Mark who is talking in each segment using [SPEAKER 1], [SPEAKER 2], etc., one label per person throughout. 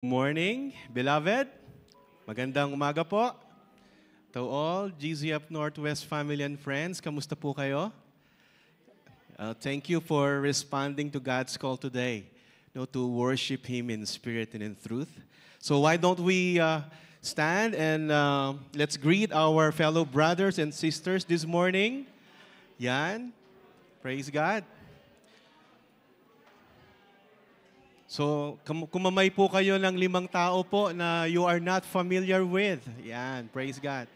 [SPEAKER 1] Morning, beloved. Magandang umaga po. To all GZF Northwest family and friends, kamusta po kayo? Thank you for responding to God's call today, to worship Him in spirit and in truth. So why don't we stand and let's greet our fellow brothers and sisters this morning. Yan. Praise God. So, kumamay po kayo ng 5 tao po na you are not familiar with. Yan, praise God.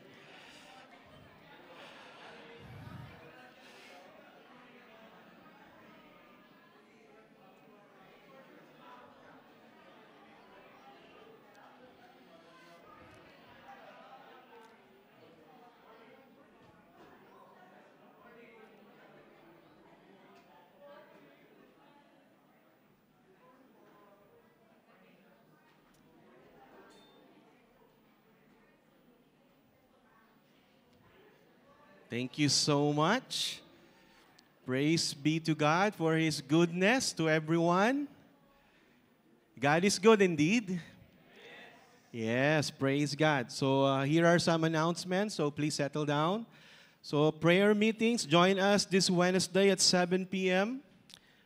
[SPEAKER 1] Thank you so much. Praise be to God for His goodness to everyone. God is good indeed. Yes, praise God. So here are some announcements, so please settle down. So prayer meetings, join us this Wednesday at 7 p.m.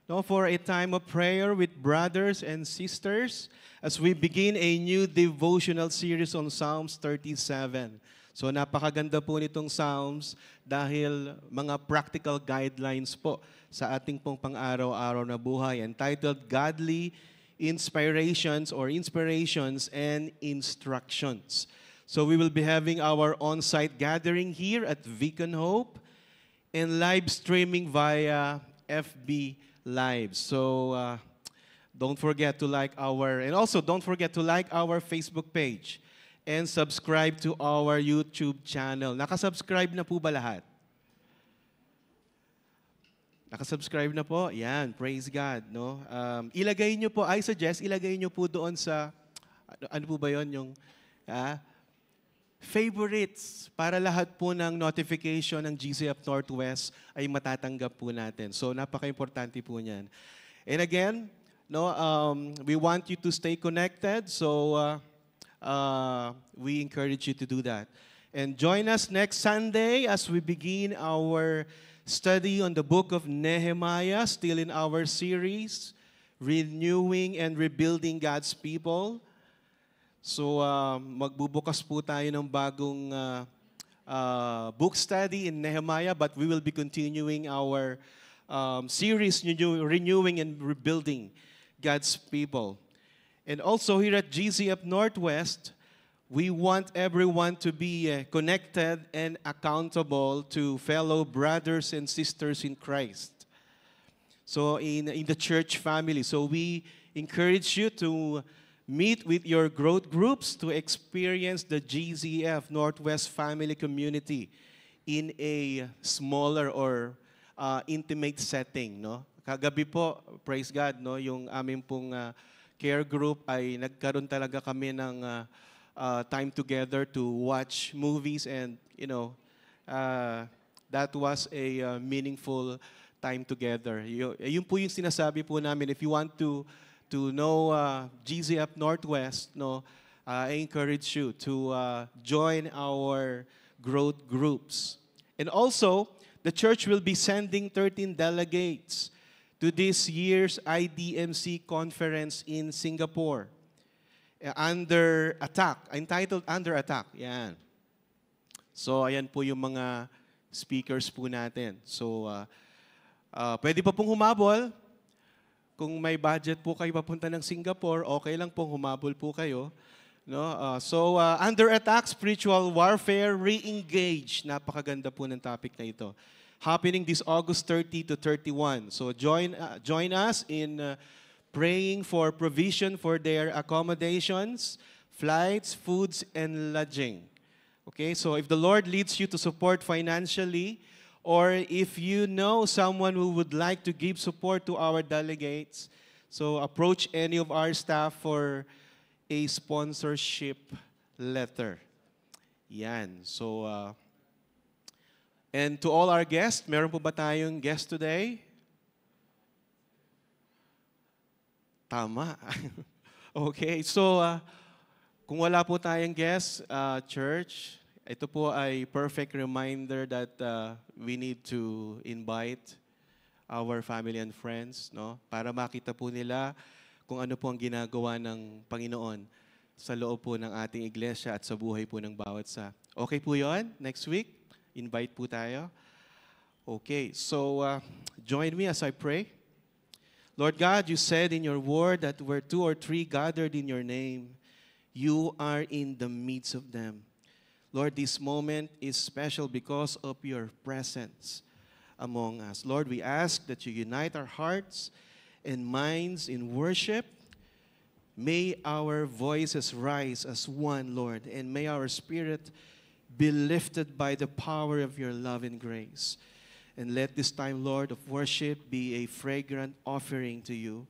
[SPEAKER 1] For a time of prayer with brothers and sisters as we begin a new devotional series on Psalms 37. So napakaganda po nitong Psalms dahil mga practical guidelines po sa ating pong pang-araw-araw na buhay entitled Godly Inspirations or Inspirations and Instructions. So we will be having our on-site gathering here at Beacon Hope and live streaming via FB Live. So don't forget to like our Facebook page and subscribe to our YouTube channel. Nakasubscribe na po ba lahat? Nakasubscribe na po? Yan, praise God. No? Ilagay nyo po, I suggest, ilagay nyo po doon sa, ano po ba yun, yung favorites para lahat po ng notification ng GCF Northwest ay matatanggap po natin. So, napaka-importante po niyan. And again, we want you to stay connected. So, we encourage you to do that. And join us next Sunday as we begin our study on the book of Nehemiah, still in our series, Renewing and Rebuilding God's People. So, magbubukas po tayo ng bagong book study in Nehemiah, but we will be continuing our series, Renewing and Rebuilding God's People. And also here at GCF Northwest, we want everyone to be connected and accountable to fellow brothers and sisters in Christ. So in the church family. So we encourage you to meet with your growth groups to experience the GCF Northwest family community in a smaller or intimate setting. Kagabi po, praise God, yung aming pong care group ay nagkaroon talaga kami ng time together to watch movies and that was a meaningful time together. Yun po yung sinasabi po namin. If you want to know GZF Northwest, I encourage you to join our growth groups. And also, the church will be sending 13 delegates to this year's IDMC conference in Singapore. Under Attack, entitled Under Attack. Yan. So, ayan po yung mga speakers po natin. So, pwede pa pong humabol. Kung may budget po kayo papunta ng Singapore, okay lang pong humabol po kayo. So, Under Attack, Spiritual Warfare, Re-engage. Napakaganda po ng topic na ito. Happening this August 30 to 31. So join us in praying for provision for their accommodations, flights, foods, and lodging. Okay, so if the Lord leads you to support financially, or if you know someone who would like to give support to our delegates, so approach any of our staff for a sponsorship letter. Yan. So, and to all our guests, meron po ba tayong guest today? Tama. Okay, so kung wala po tayong guest, church, ito po ay perfect reminder that we need to invite our family and friends, no? Para makita po nila kung ano po ang ginagawa ng Panginoon sa loob po ng ating iglesia at sa buhay po ng bawat isa. Okay po yon? Next week, invite po tayo. Okay, so join me as I pray. Lord God, you said in your word that where 2 or 3 gathered in your name, you are in the midst of them. Lord, this moment is special because of your presence among us. Lord, we ask that you unite our hearts and minds in worship. May our voices rise as one, Lord, and may our spirit be lifted by the power of your love and grace. And let this time, Lord, of worship be a fragrant offering to you,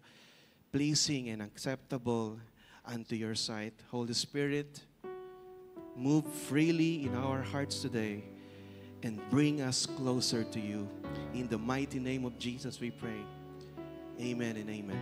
[SPEAKER 1] pleasing and acceptable unto your sight. Holy Spirit, move freely in our hearts today and bring us closer to you. In the mighty name of Jesus we pray. Amen and amen.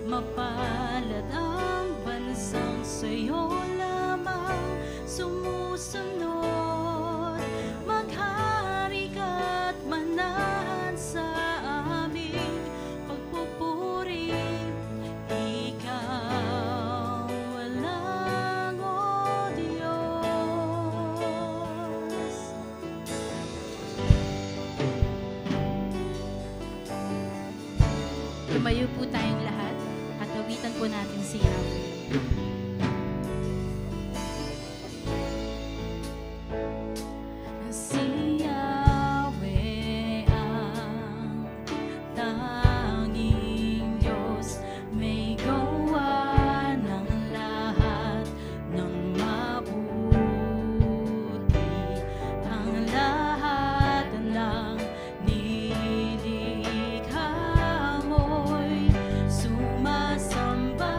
[SPEAKER 2] Mapalad ang bansang sa'yo lamang sumusunod. Maghari ka't manahan sa aming pagpupuri. Ikaw walang o Diyos. Tumayo po tayong lahat. Awitan po natin si Yahweh. Si Yahweh ang tanging Diyos, may gawa ng lahat ng mabuti. Ang lahat ng nilikha mo'y sumasamba.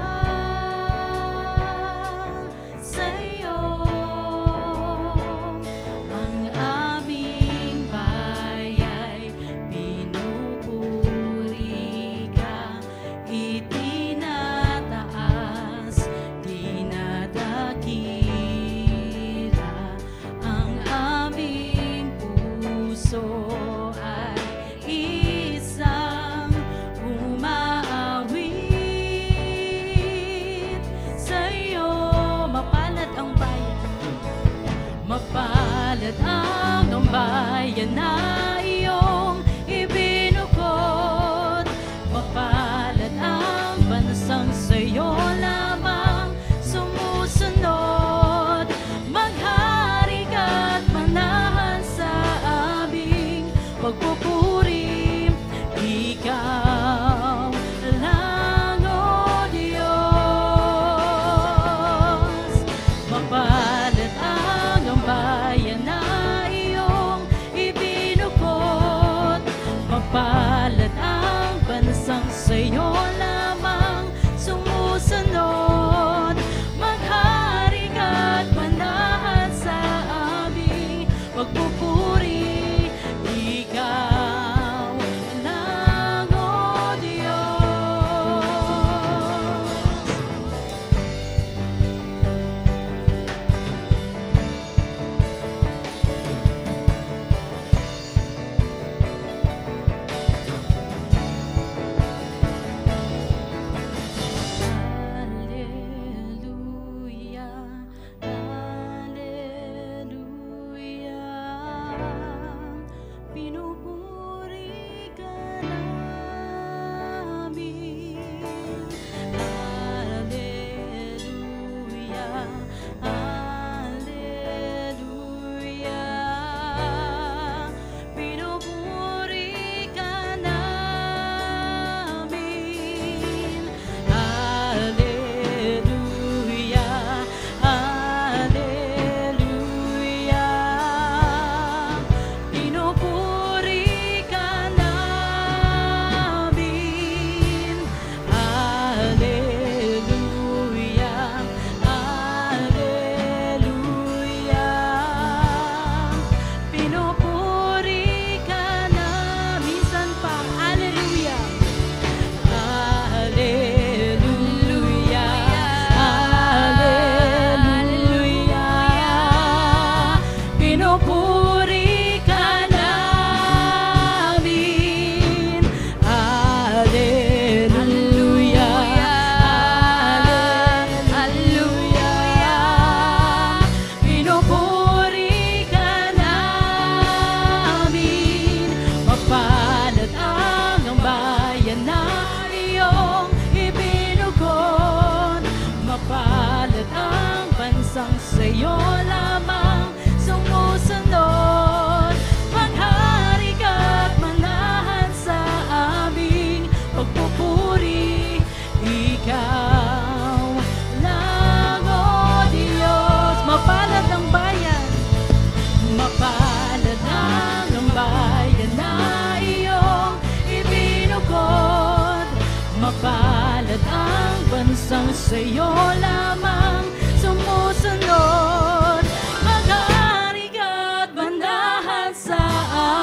[SPEAKER 2] ang bansang sa'yo lamang sumusunod. Maghari ka't mandahan sa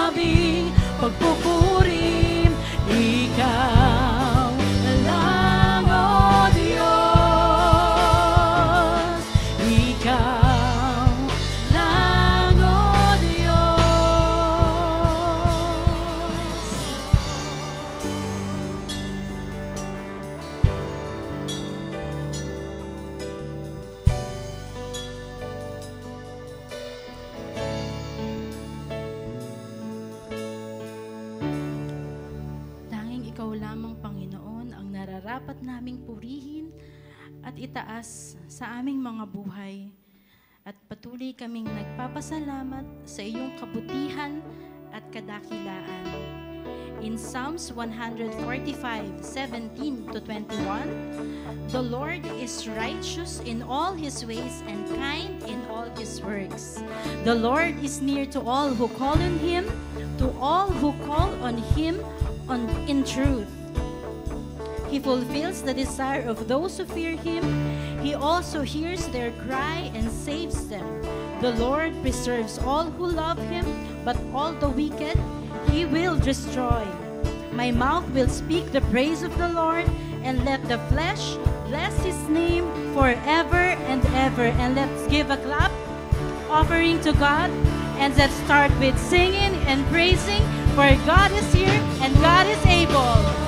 [SPEAKER 2] aming pagpupuri. Ikaw lang, O Diyos. Ikaw lang, O Diyos. Tanging ikaw lamang, Panginoon, ang nararapat naming purihin at itaas sa aming mga buhay. At patuloy kaming nagpapasalamat sa iyong kabutihan at kadakilaan. In Psalms 145:17-21, the Lord is righteous in all his ways and kind in all his works. The Lord is near to all who call on him, to all who call on him in truth. He fulfills the desire of those who fear him. He also hears their cry and saves them. The Lord preserves all who love him, but all the wicked he will destroy. My mouth will speak the praise of the Lord, and let the flesh bless his name forever and ever. And let's give a clap offering to God, and let's start with singing and praising, for God is here and God is able.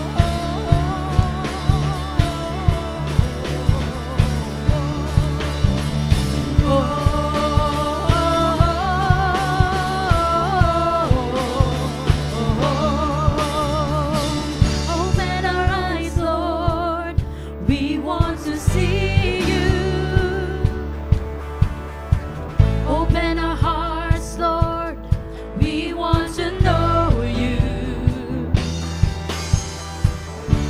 [SPEAKER 2] Open our eyes, Lord, we want to see you. Open our hearts, Lord, we want to know you.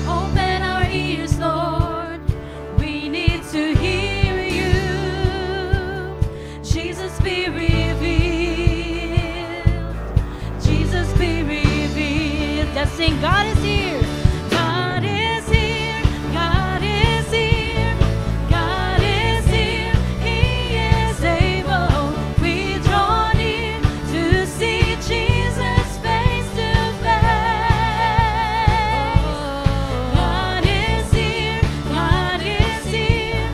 [SPEAKER 2] Open our ears, Lord, we need to hear you. Jesus, be revealed. Jesus, be revealed. Let's sing, God is here. God is here. God is here. God is here. He is able. We draw near to see Jesus face to face. God is here. God is here.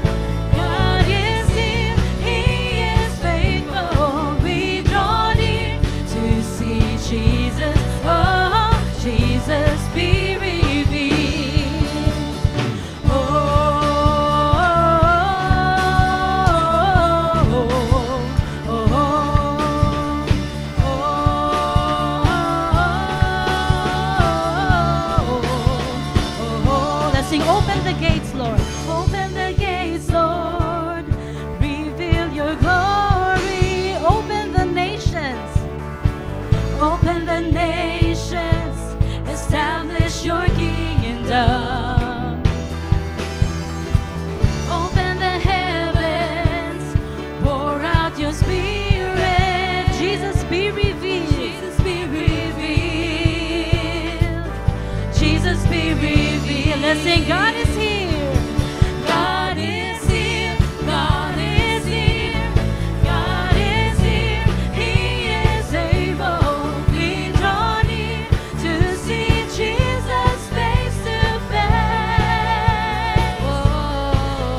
[SPEAKER 2] God is here. He is faithful. We draw near to see Jesus. Oh, Jesus, be revealed. Let's sing, open the gates, Lord. Open the gates, Lord. Reveal your glory. Open the nations. Open the nations. Establish your kingdom. Open the heavens. Pour out your spirit. Jesus, be revealed. Jesus, be revealed. Jesus, be revealed. Let's sing, God is here. God is here. God is here. God is here. He is able. We draw near to see Jesus face to face.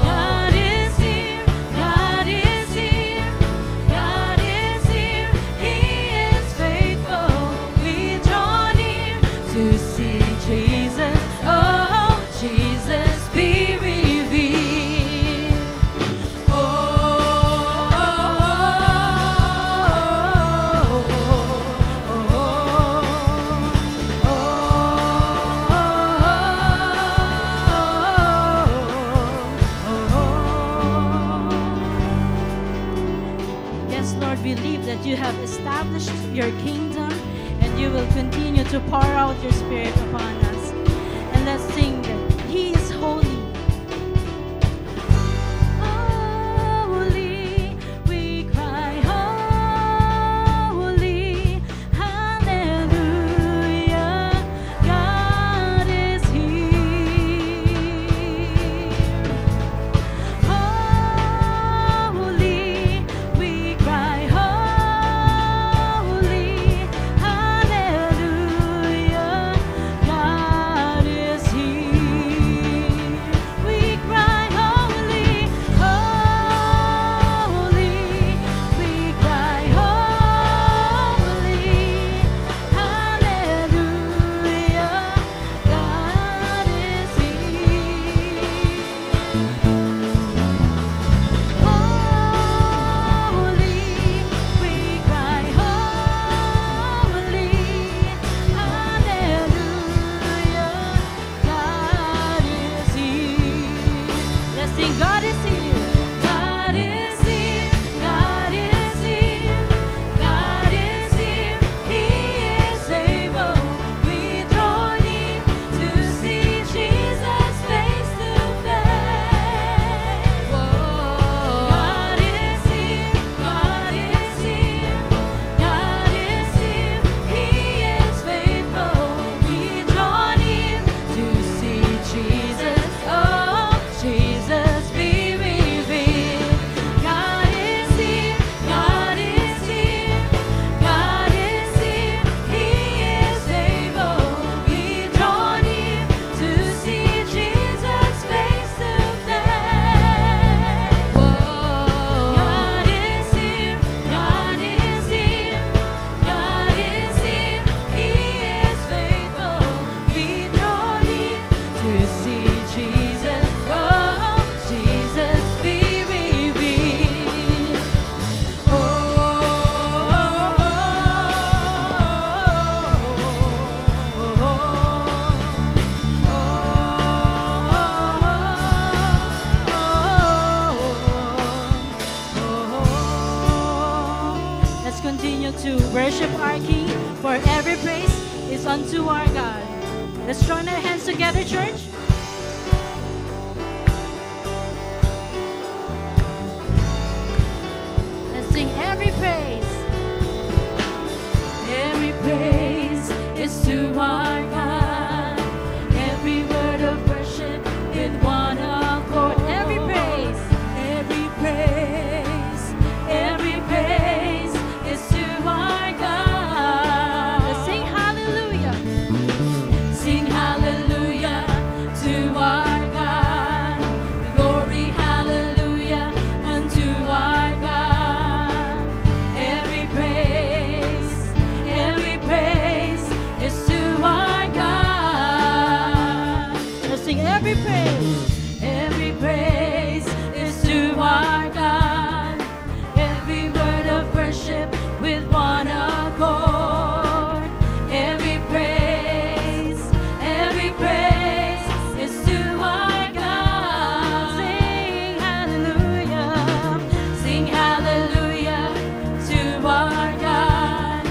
[SPEAKER 2] God is here. God is here. God is here. He is faithful. We draw near to see Jesus. Oh, Jesus, be revealed. Yes, Lord, we believe that you have established your kingdom and you will continue to pour out your spirit upon us. And let's sing that He is holy. Holy, we cry, holy, hallelujah, God is here. unto our God. Let's join our hands together, church. Let's sing every praise. Every praise is to our God. Every word of worship in one accord. Every praise, every praise, every praise is to our God. Let's sing hallelujah. Sing hallelujah to our God. Glory, hallelujah unto our God. Every praise is to our God. Let's sing every praise. Every praise is to our God. Every word of worship with one accord. Every praise is to our God. Sing hallelujah. Sing hallelujah to our God.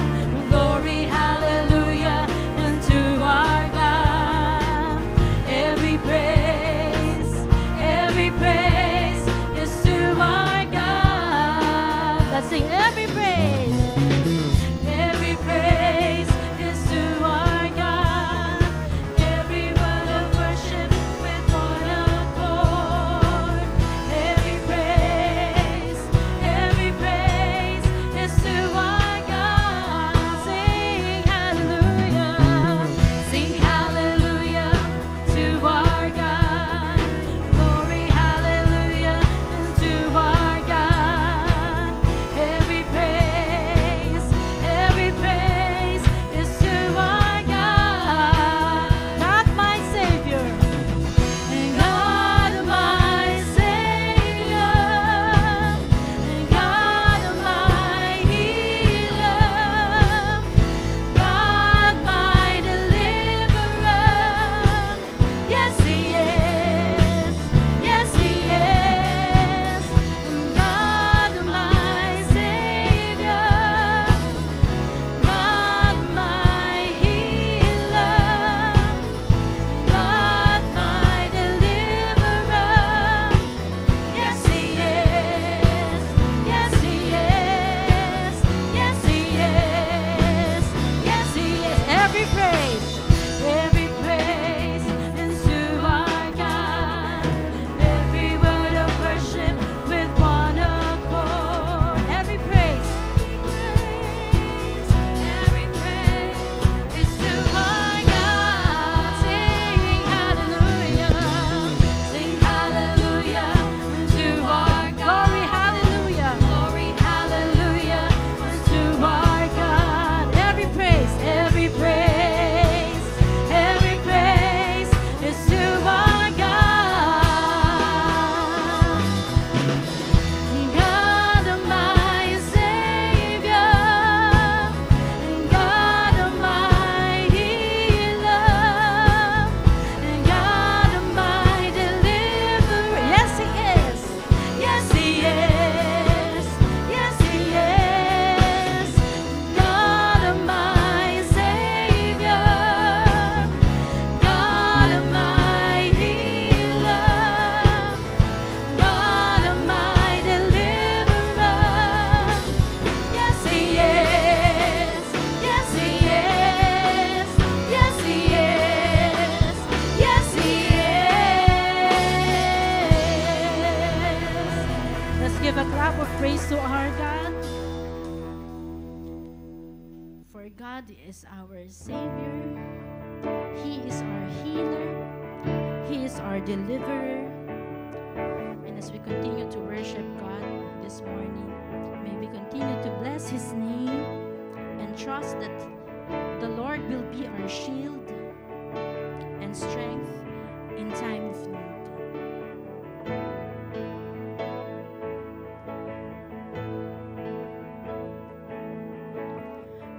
[SPEAKER 2] Glory, hallelujah unto our God. Every praise is to our God. Let's sing every praise. Every praise is to our God. Every word of worship with one accord. Every praise is to our God. Sing hallelujah. Sing hallelujah to our God. Glory, hallelujah to our God. Every praise is to our God. God my Savior, and God my Savior, and God my healer, God my deliverer. Yes, He is. Yes, He is. God my Savior, God my healer, God my deliverer. Yes, He is. Yes, He is. Yes, He is. Yes, He is. Every praise is to our God. Every word of worship with one accord. Every praise is to our God. Sing hallelujah. Sing hallelujah to our God. Glory, hallelujah to our God. Every praise is to our God. God my Savior, God my healer, God my deliverer. Yes, He is. Yes, He is. Yes, He is. God my Savior, God my healer, God my deliverer. Yes, He is. Yes, He is. Yes, He is. Yes, He is. Let's give a clap of praise to our God. For God is our Savior. He is our healer. He is our deliverer. And as we continue to worship God this morning, may we continue to bless His name and trust that the Lord will be our shield and strength in time of need.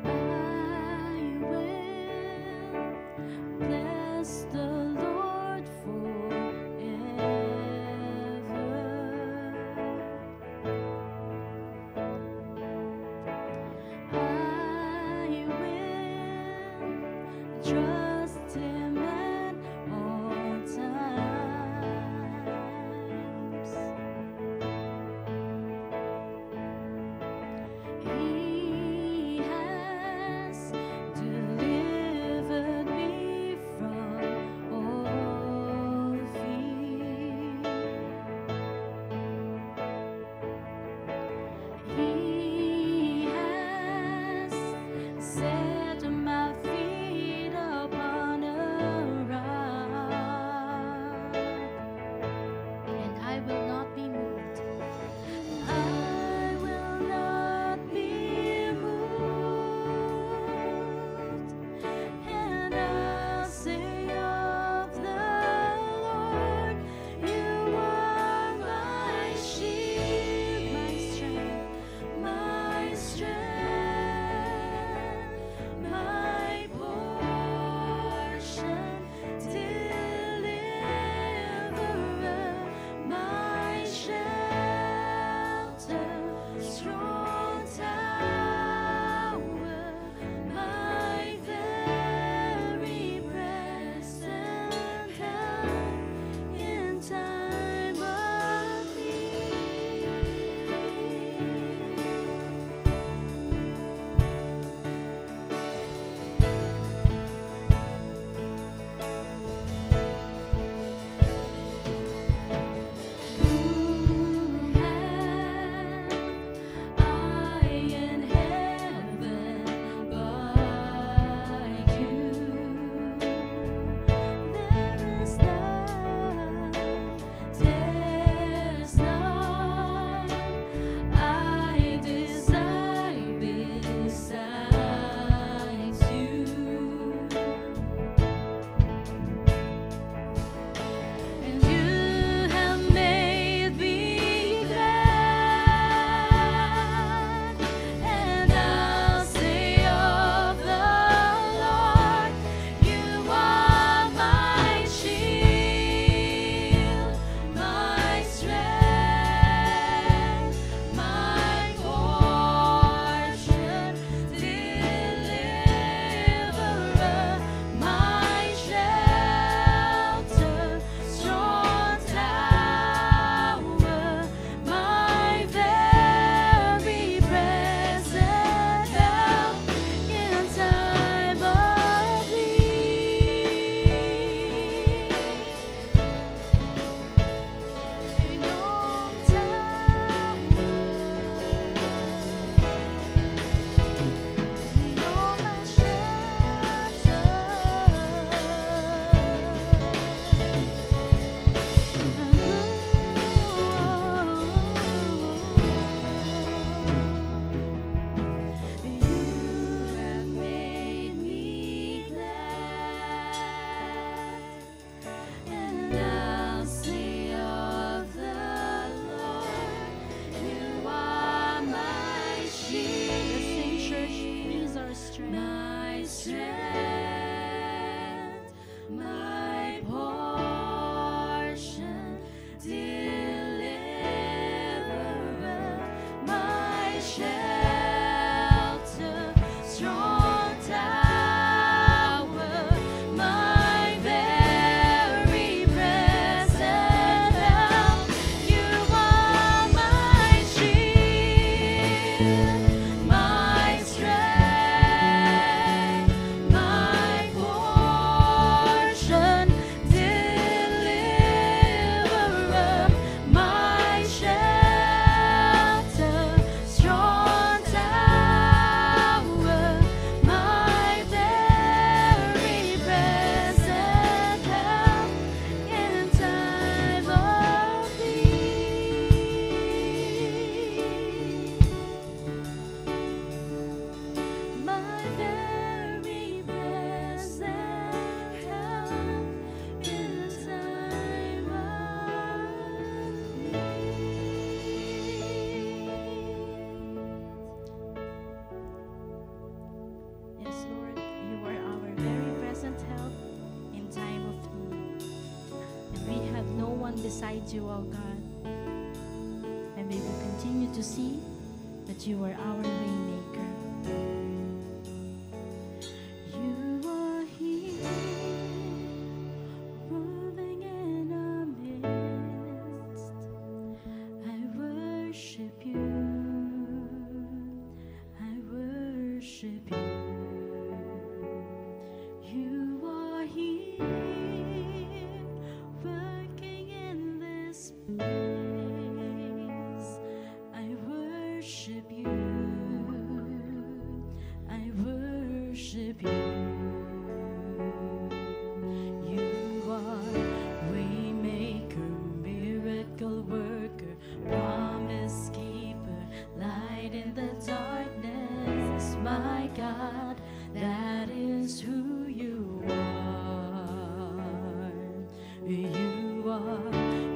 [SPEAKER 2] I will bless the Lord forever. I will one besides you, O God. And may we continue to see that you are our waymaker. You are here, moving in our midst. I worship you. I worship you. You are here, working in this place. I worship you. I worship you. You are waymaker, miracle worker, promise keeper, light in the darkness. My God, that is who you are. You are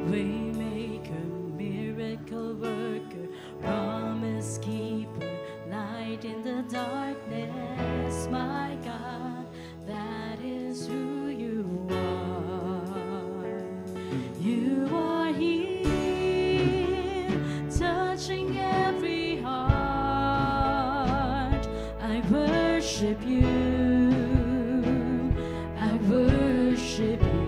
[SPEAKER 2] waymaker, miracle worker, promise keeper, light in the darkness. My God, that is who you are. You are here, touching every heart. I worship you. I worship you.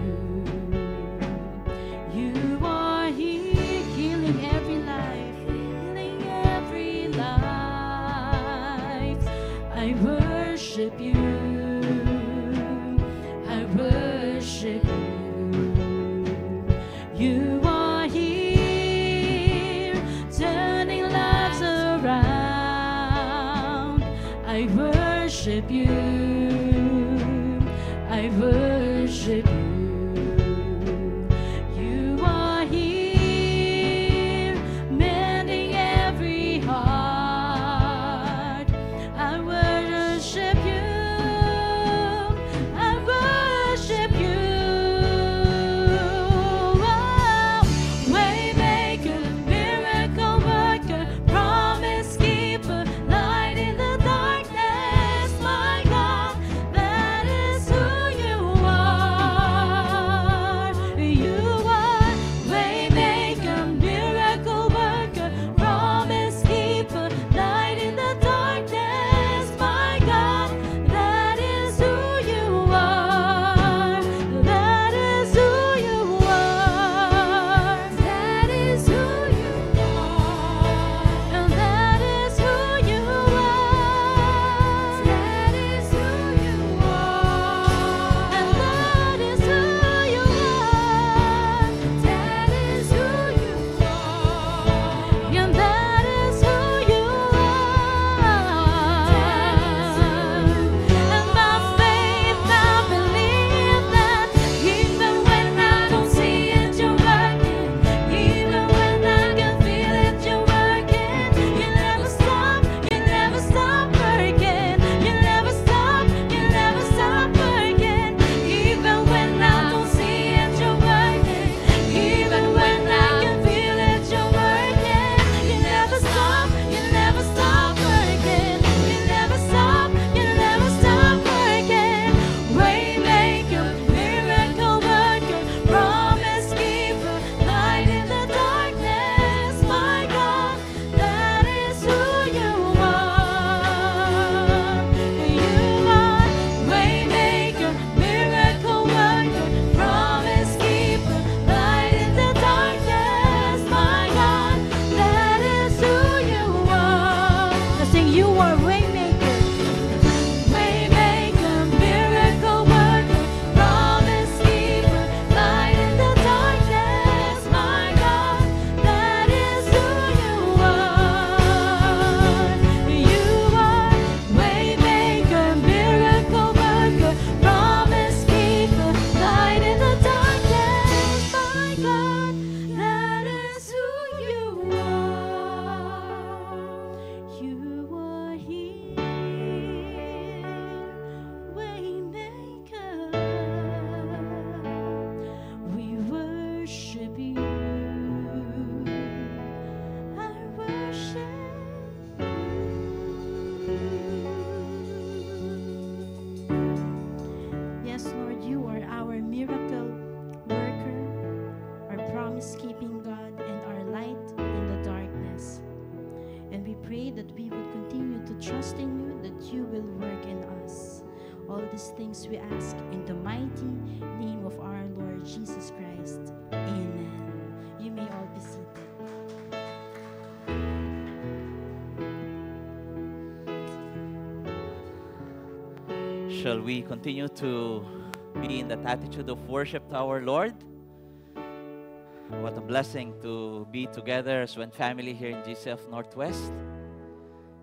[SPEAKER 2] You are here, healing every life, healing every life. I worship you. I worship you. You are here, turning lives around. I worship you. I worship you. You are here, mending every heart. I worship you. I worship you. Oh, waymaker, miracle worker, promise keeper, light in the darkness. My God, that is who you are. promise-keeping God and our light in the darkness. And we pray that we would continue to trust in you, that you will work in us. All these things we ask in the mighty name of our Lord Jesus Christ. Amen. You may all be seated.
[SPEAKER 3] Shall we continue to be in that attitude of worship to our Lord? What a blessing to be together as one family here in GCF Northwest.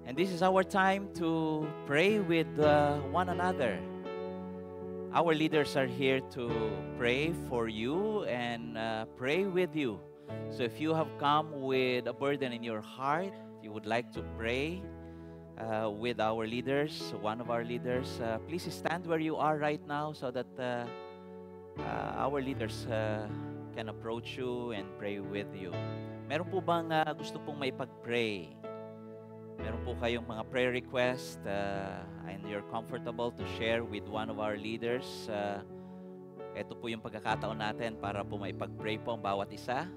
[SPEAKER 3] And this is our time to pray with one another. Our leaders are here to pray for you and pray with you. So if you have come with a burden in your heart, you would like to pray with our leaders, one of our leaders, please stand where you are right now so that our leaders can approach you and pray with you. Meron po bang gusto pong may pag-pray? Meron po kayong mga prayer request and you're comfortable to share with one of our leaders? Ito po yung pagkakataon natin para po may pag-pray po ang bawat isa.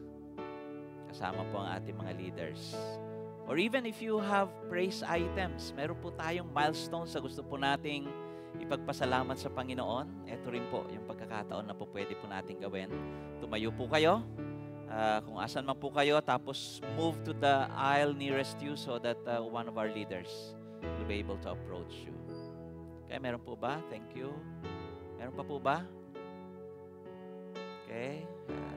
[SPEAKER 3] Kasama po ang ating mga leaders. Or even if you have praise items, meron po tayong milestones sa gusto po nating ipagpasalamat sa Panginoon. Ito rin po yung pagkakataon na po pwede po nating gawin. Tumayo po kayo, kung asan man po kayo, tapos move to the aisle nearest you so that one of our leaders will be able to approach you. Okay, meron po ba? Thank you. Meron pa po ba? Okay,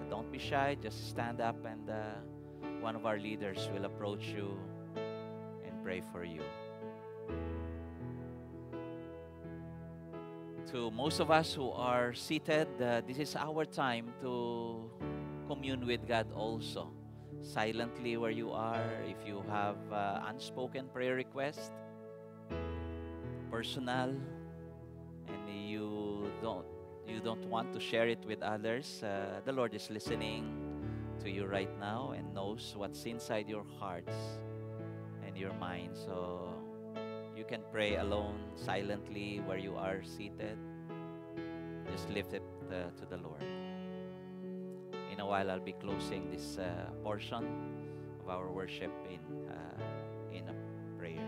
[SPEAKER 3] don't be shy, just stand up and one of our leaders will approach you and pray for you. To most of us who are seated, this is our time to commune with God also. Silently where you are, if you have unspoken prayer request, personal, and you don't want to share it with others, the Lord is listening to you right now and knows what's inside your hearts and your mind. So you can pray alone, silently, where you are seated. Just lift it to the Lord. In a while, I'll be closing this portion of our worship in a prayer.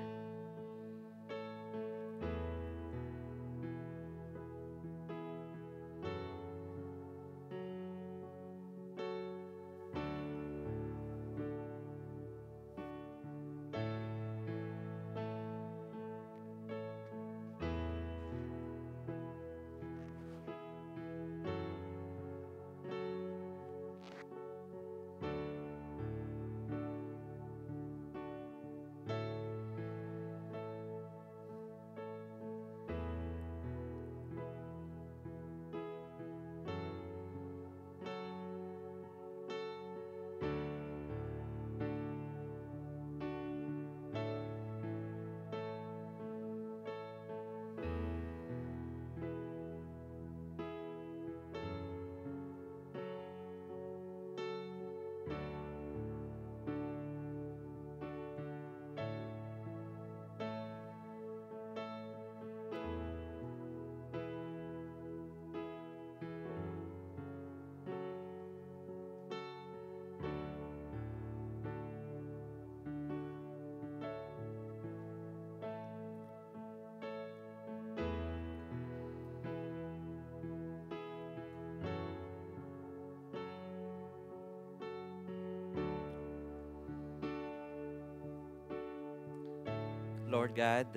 [SPEAKER 3] Lord God,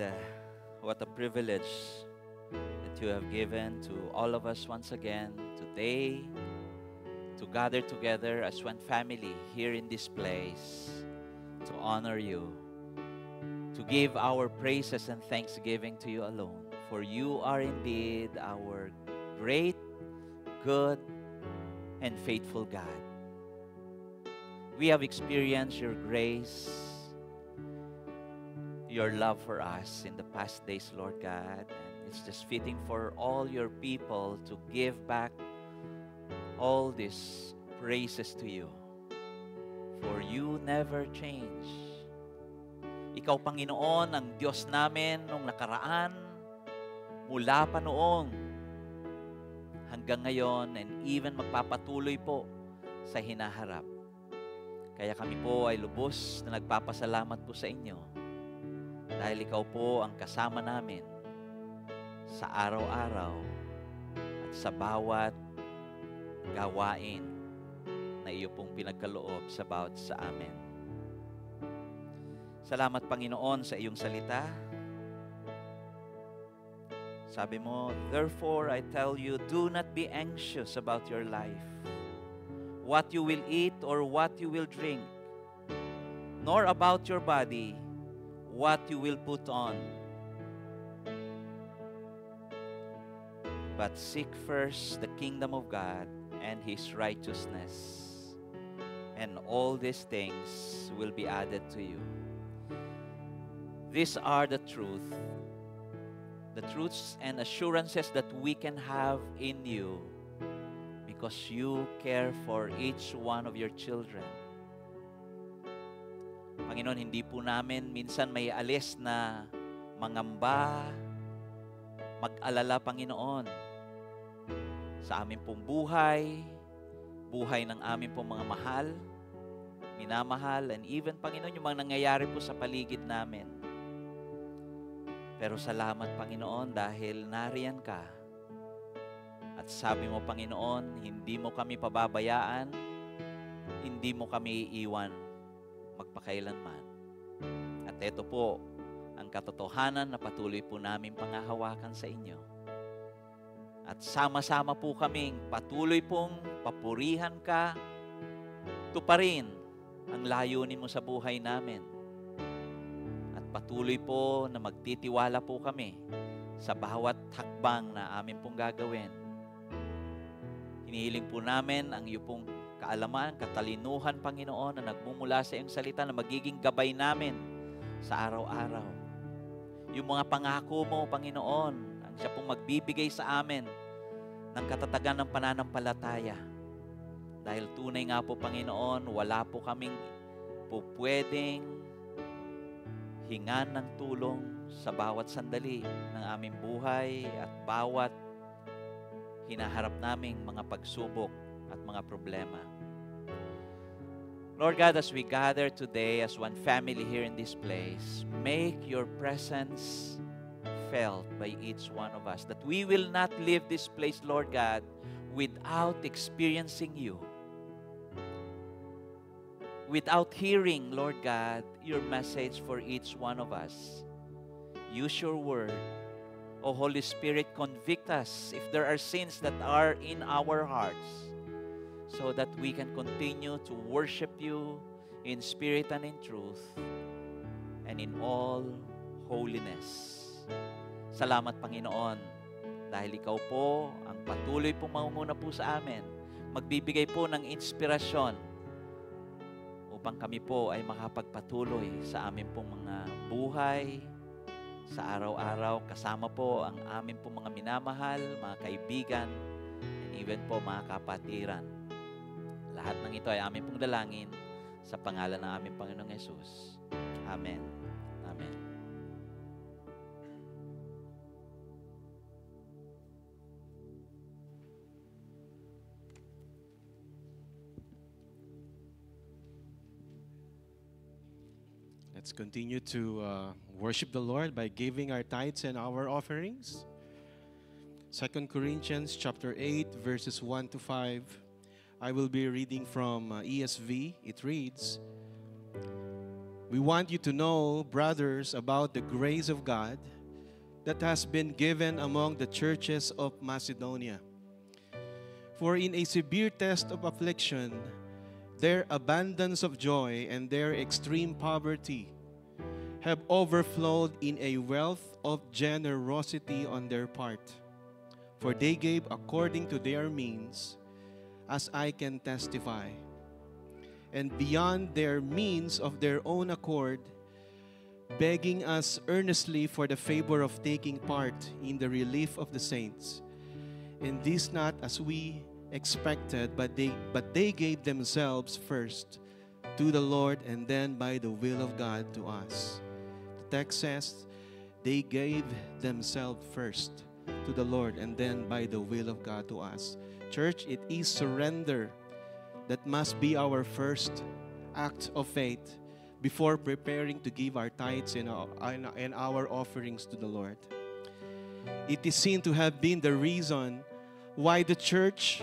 [SPEAKER 3] what a privilege that you have given to all of us once again today to gather together as one family here in this place to honor you, to give our praises and thanksgiving to you alone. For you are indeed our great, good, and faithful God. We have experienced your grace, your love for us in the past days, Lord God. And it's just fitting for all your people to give back all these praises to you. For you never change. Ikaw, Panginoon, ang Diyos namin nung nakaraan, mula pa noong hanggang ngayon, and even magpapatuloy po sa hinaharap. Kaya kami po ay lubos na nagpapasalamat po sa inyo dahil ikaw po ang kasama namin sa araw-araw at sa bawat gawain na iyo pong pinagkaloob sa bawat sa amin. Salamat, Panginoon, sa iyong salita. Sabi mo, therefore I tell you, do not be anxious about your life, what you will eat or what you will drink, nor about your body, what you will put on. But seek first the kingdom of God and His righteousness, and all these things will be added to you. These are the truths and assurances that we can have in you because you care for each one of your children. Panginoon, hindi po namin minsan may alis na mangamba, mag-alala, Panginoon, sa aming pong buhay ng aming pong mga mahal, minamahal, and even, Panginoon, yung mga nangyayari po sa paligid namin. Pero salamat, Panginoon, dahil nariyan ka. At sabi mo, Panginoon, hindi mo kami pababayaan, hindi mo kami iiwan magpakailanman. At ito po, ang katotohanan na patuloy po namin pangahawakan sa inyo. At sama-sama po kaming patuloy pong papurihan ka, tuparin ang layunin mo sa buhay namin. Patuloy po na magtitiwala po kami sa bawat hakbang na amin pong gagawin. Hinihiling po namin ang iyo pong kaalaman, katalinuhan, Panginoon, na nagmumula sa iyong salita na magiging gabay namin sa araw-araw. Yung mga pangako mo, Panginoon, ang siya pong magbibigay sa amin ng katatagan ng pananampalataya. Dahil tunay nga po, Panginoon, wala po kaming pupwedeng hingan ng tulong sa bawat sandali ng aming buhay at bawat hinaharap naming mga pagsubok at mga problema. Lord God, as we gather today as one family here in this place, make your presence felt by each one of us, that we will not leave this place, Lord God, without experiencing you. Without hearing, Lord God, your message for each one of us. Use your word. O Holy Spirit, convict us if there are sins that are in our hearts so that we can continue to worship you in spirit and in truth and in all holiness. Salamat, Panginoon, dahil ikaw po ang patuloy pong mamumuna po sa amin. Magbibigay po ng inspirasyon upang kami po ay makapagpatuloy sa amin pong mga buhay, sa araw-araw, kasama po ang amin pong mga minamahal, mga kaibigan, and even po mga kapatiran. Lahat ng ito ay amin pong dalangin sa pangalan ng aming Panginoong Yesus. Amen. Amen.
[SPEAKER 1] Let's continue to worship the Lord by giving our tithes and our offerings. 2 Corinthians chapter 8, verses 1 to 5. I will be reading from ESV. It reads, "We want you to know, brothers, about the grace of God that has been given among the churches of Macedonia. For in a severe test of affliction, their abundance of joy and their extreme poverty have overflowed in a wealth of generosity on their part. For they gave according to their means, as I can testify. And beyond their means of their own accord, begging us earnestly for the favor of taking part in the relief of the saints. And this not as we expected, but they gave themselves first to the Lord and then by the will of God to us." The text says, they gave themselves first to the Lord and then by the will of God to us. Church, it is surrender That must be our first act of faith before preparing to give our tithes and our offerings to the Lord. It is seen to have been the reason why the church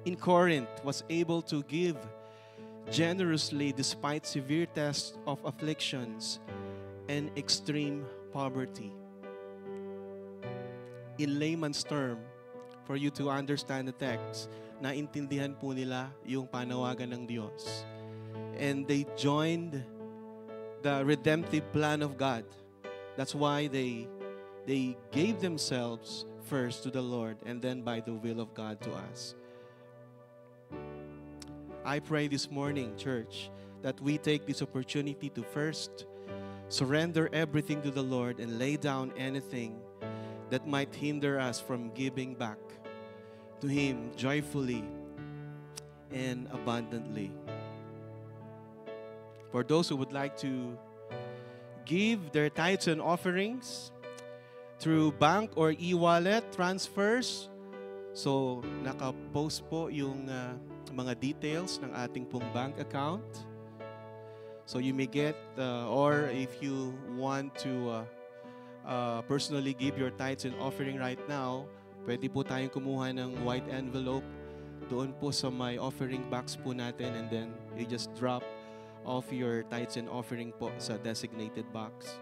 [SPEAKER 1] in Corinth was able to give generously despite severe tests of afflictions and extreme poverty. In layman's term, for you to understand the text, naintindihan po nila yung panawagan ng Diyos. And they joined the redemptive plan of God. That's why they gave themselves first to the Lord and then by the will of God to us. I pray this morning, church, that we take this opportunity to first surrender everything to the Lord and lay down anything that might hinder us from giving back to Him joyfully and abundantly. For those who would like to give their tithes and offerings through bank or e-wallet transfers, so naka-post po yung mga details ng ating pong bank account. So you may get, or if you want to personally give your tithes and offering right now, pwede po tayong kumuha ng white envelope doon po sa may offering box po natin, and then you just drop off your tithes and offering po sa designated box.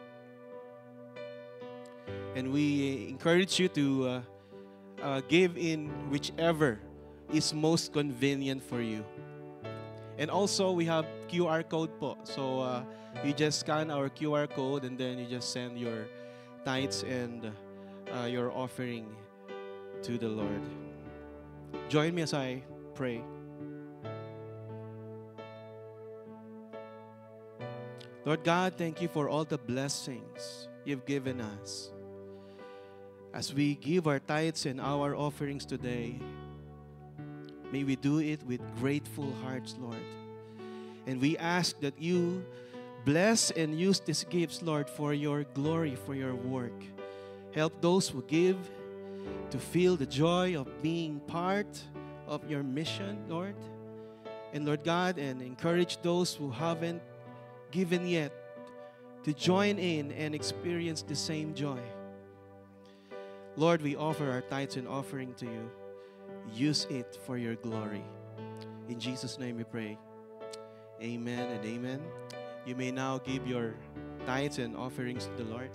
[SPEAKER 1] And we encourage you to give in whichever is most convenient for you. And also, we have QR code po. So, you just scan our QR code and then you just send your tithes and your offering to the Lord. Join me as I pray. Lord God, thank you for all the blessings you've given us. As we give our tithes and our offerings today, may we do it with grateful hearts, Lord. And we ask that you bless and use these gifts, Lord, for your glory, for your work. Help those who give to feel the joy of being part of your mission, Lord. And Lord God, and encourage those who haven't given yet to join in and experience the same joy. Lord, we offer our tithes and offering to you. Use it for your glory. In Jesus' name we pray. Amen and amen. You may now give your tithes and offerings to the Lord.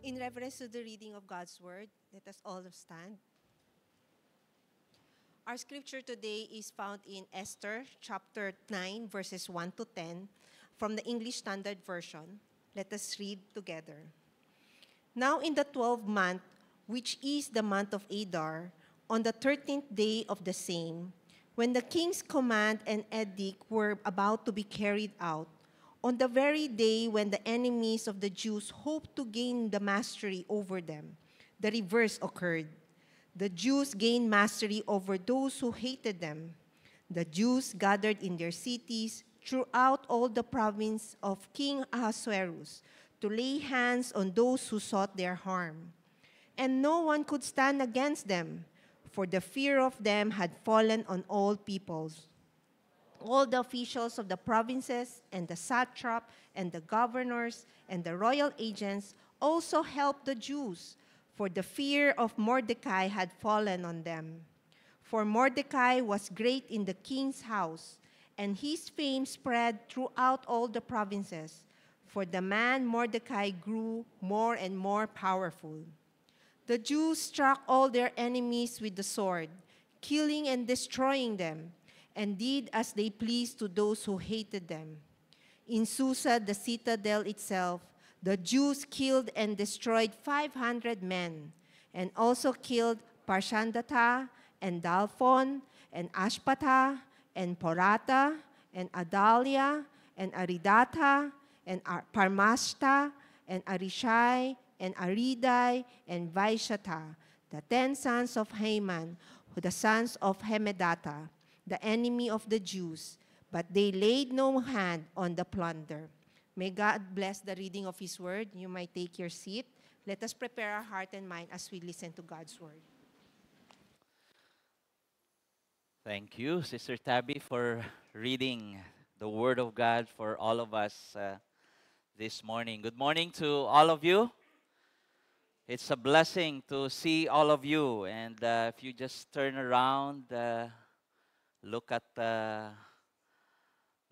[SPEAKER 4] In reverence to the reading of God's Word, let us all stand. Our scripture today is found in Esther chapter 9, verses 1 to 10, from the English Standard Version. Let us read together. Now in the 12th month, which is the month of Adar, on the 13th day of the same, when the king's command and edict were about to be carried out, on the very day when the enemies of the Jews hoped to gain the mastery over them, the reverse occurred. The Jews gained mastery over those who hated them. The Jews gathered in their cities throughout all the province of King Ahasuerus to lay hands on those who sought their harm. And no one could stand against them, for the fear of them had fallen on all peoples. All the officials of the provinces and the satrap and the governors and the royal agents also helped the Jews, for the fear of Mordecai had fallen on them. For Mordecai was great in the king's house, and his fame spread throughout all the provinces, for the man Mordecai grew more and more powerful. The Jews struck all their enemies with the sword, killing and destroying them, and did as they pleased to those who hated them. In Susa, the citadel itself, the Jews killed and destroyed 500 men, and also killed Parshandatha, and Dalphon, and Ashpatha, and Porata, and Adalia, and Aridatha, and Parmashta, and Arishai, and Aridai, and Vaishatha, the 10 sons of Haman, the sons of Hemedatha, the enemy of the Jews, but they laid no hand on the plunder. May God bless the reading of His word. You might take your seat. Let us prepare our heart and mind as we listen to God's word.
[SPEAKER 3] Thank you, Sister Tabby, for reading the Word of God for all of us this morning. Good morning to all of you. It's a blessing to see all of you. And if you just turn around, look at the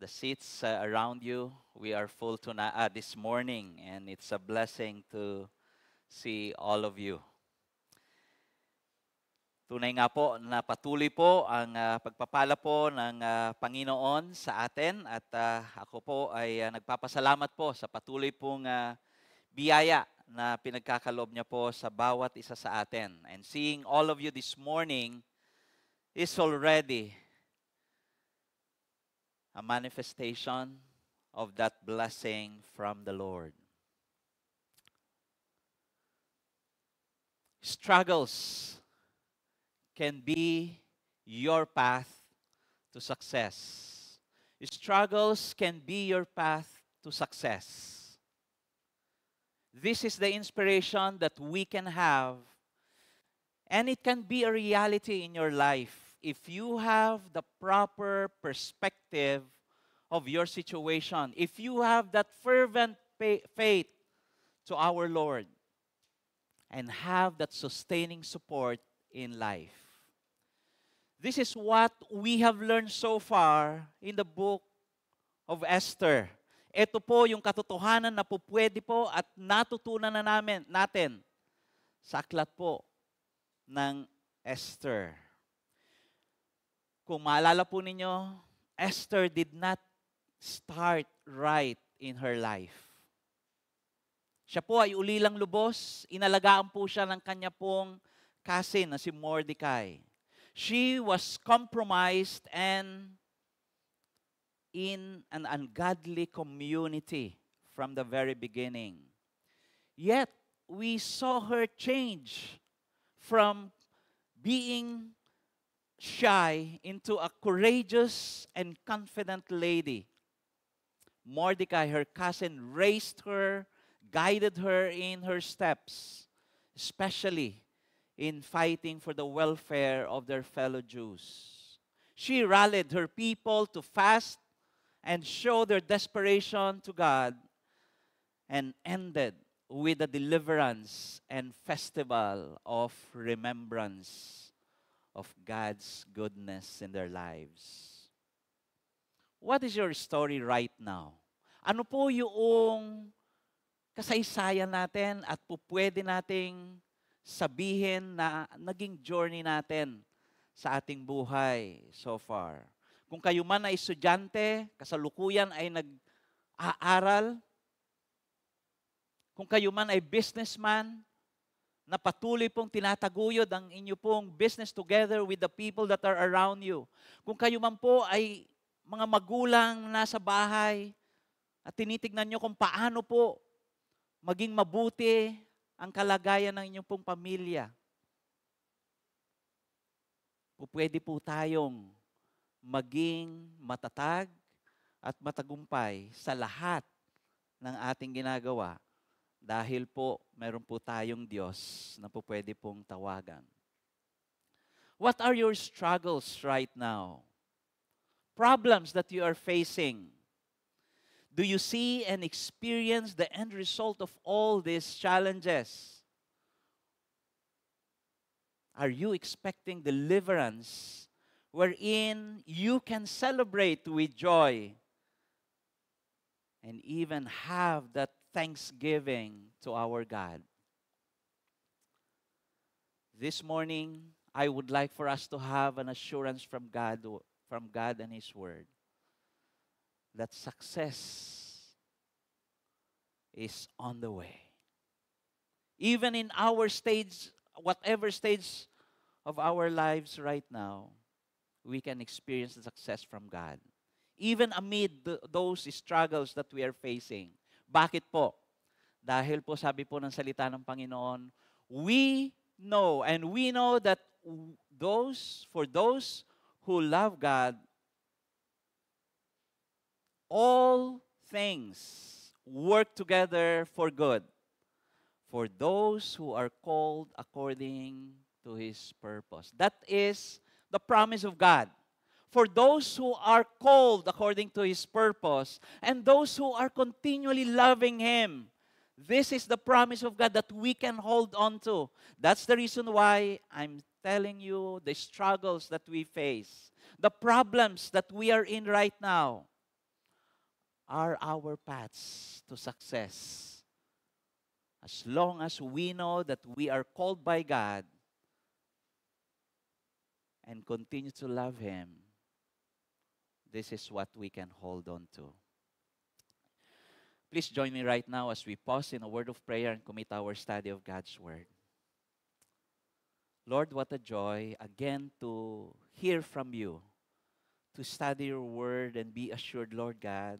[SPEAKER 3] seats around you. We are full tonight, this morning, and it's a blessing to see all of you. Tunay nga po na patuloy po ang pagpapala po ng Panginoon sa atin at ako po ay nagpapasalamat po sa patuloy pong biyaya na pinagkakaloob niya po sa bawat isa sa atin. And seeing all of you this morning is already a manifestation of that blessing from the Lord. Struggles can be your path to success. Struggles can be your path to success. This is the inspiration that we can have, and it can be a reality in your life if you have the proper perspective of your situation, if you have that fervent faith to our Lord, and have that sustaining support in life. This is what we have learned so far in the book of Esther. Ito po yung katotohanan na po pwede po at natutunan na natin sa aklat po ng Esther. Kung maalala po ninyo, Esther did not start right in her life. Siya po ay ulilang lubos, inalagaan po siya ng kanya pong cousin na si Mordecai. She was compromised and in an ungodly community from the very beginning. Yet, we saw her change from being shy into a courageous and confident lady. Mordecai, her cousin, raised her, guided her in her steps, especially in fighting for the welfare of their fellow Jews. She rallied her people to fast and show their desperation to God, and ended with a deliverance and festival of remembrance of God's goodness in their lives. What is your story right now? Ano po yung kasaysayan natin at po pwede nating sabihin na naging journey natin sa ating buhay so far? Kung kayo man ay estudyante, kasalukuyan ay nag-aaral, kung kayo man ay businessman, na patuloy pong tinataguyod ang inyo pong business together with the people that are around you. Kung kayo man po ay mga magulang nasa bahay at tinitignan nyo kung paano po maging mabuti ang kalagayan ng inyong pong pamilya. Pwede po tayong maging matatag at matagumpay sa lahat ng ating ginagawa dahil po meron po tayong Diyos na po pwede pong tawagan. What are your struggles right now? Problems that you are facing? Do you see and experience the end result of all these challenges? Are you expecting deliverance wherein you can celebrate with joy and even have that thanksgiving to our God? This morning, I would like for us to have an assurance from God and His Word, that success is on the way. Even in our stage, whatever stage of our lives right now, we can experience the success from God. Even amid those struggles that we are facing. Bakit po? Dahil po sabi po ng salita ng Panginoon, we know that for those who love God, all things work together for good, for those who are called according to His purpose. That is the promise of God. For those who are called according to His purpose, and those who are continually loving Him, this is the promise of God that we can hold on to. That's the reason why I'm telling you the struggles that we face, the problems that we are in right now, are our paths to success. As long as we know that we are called by God and continue to love Him, this is what we can hold on to. Please join me right now as we pause in a word of prayer and commit our study of God's Word. Lord, what a joy again to hear from You, to study Your Word and be assured, Lord God,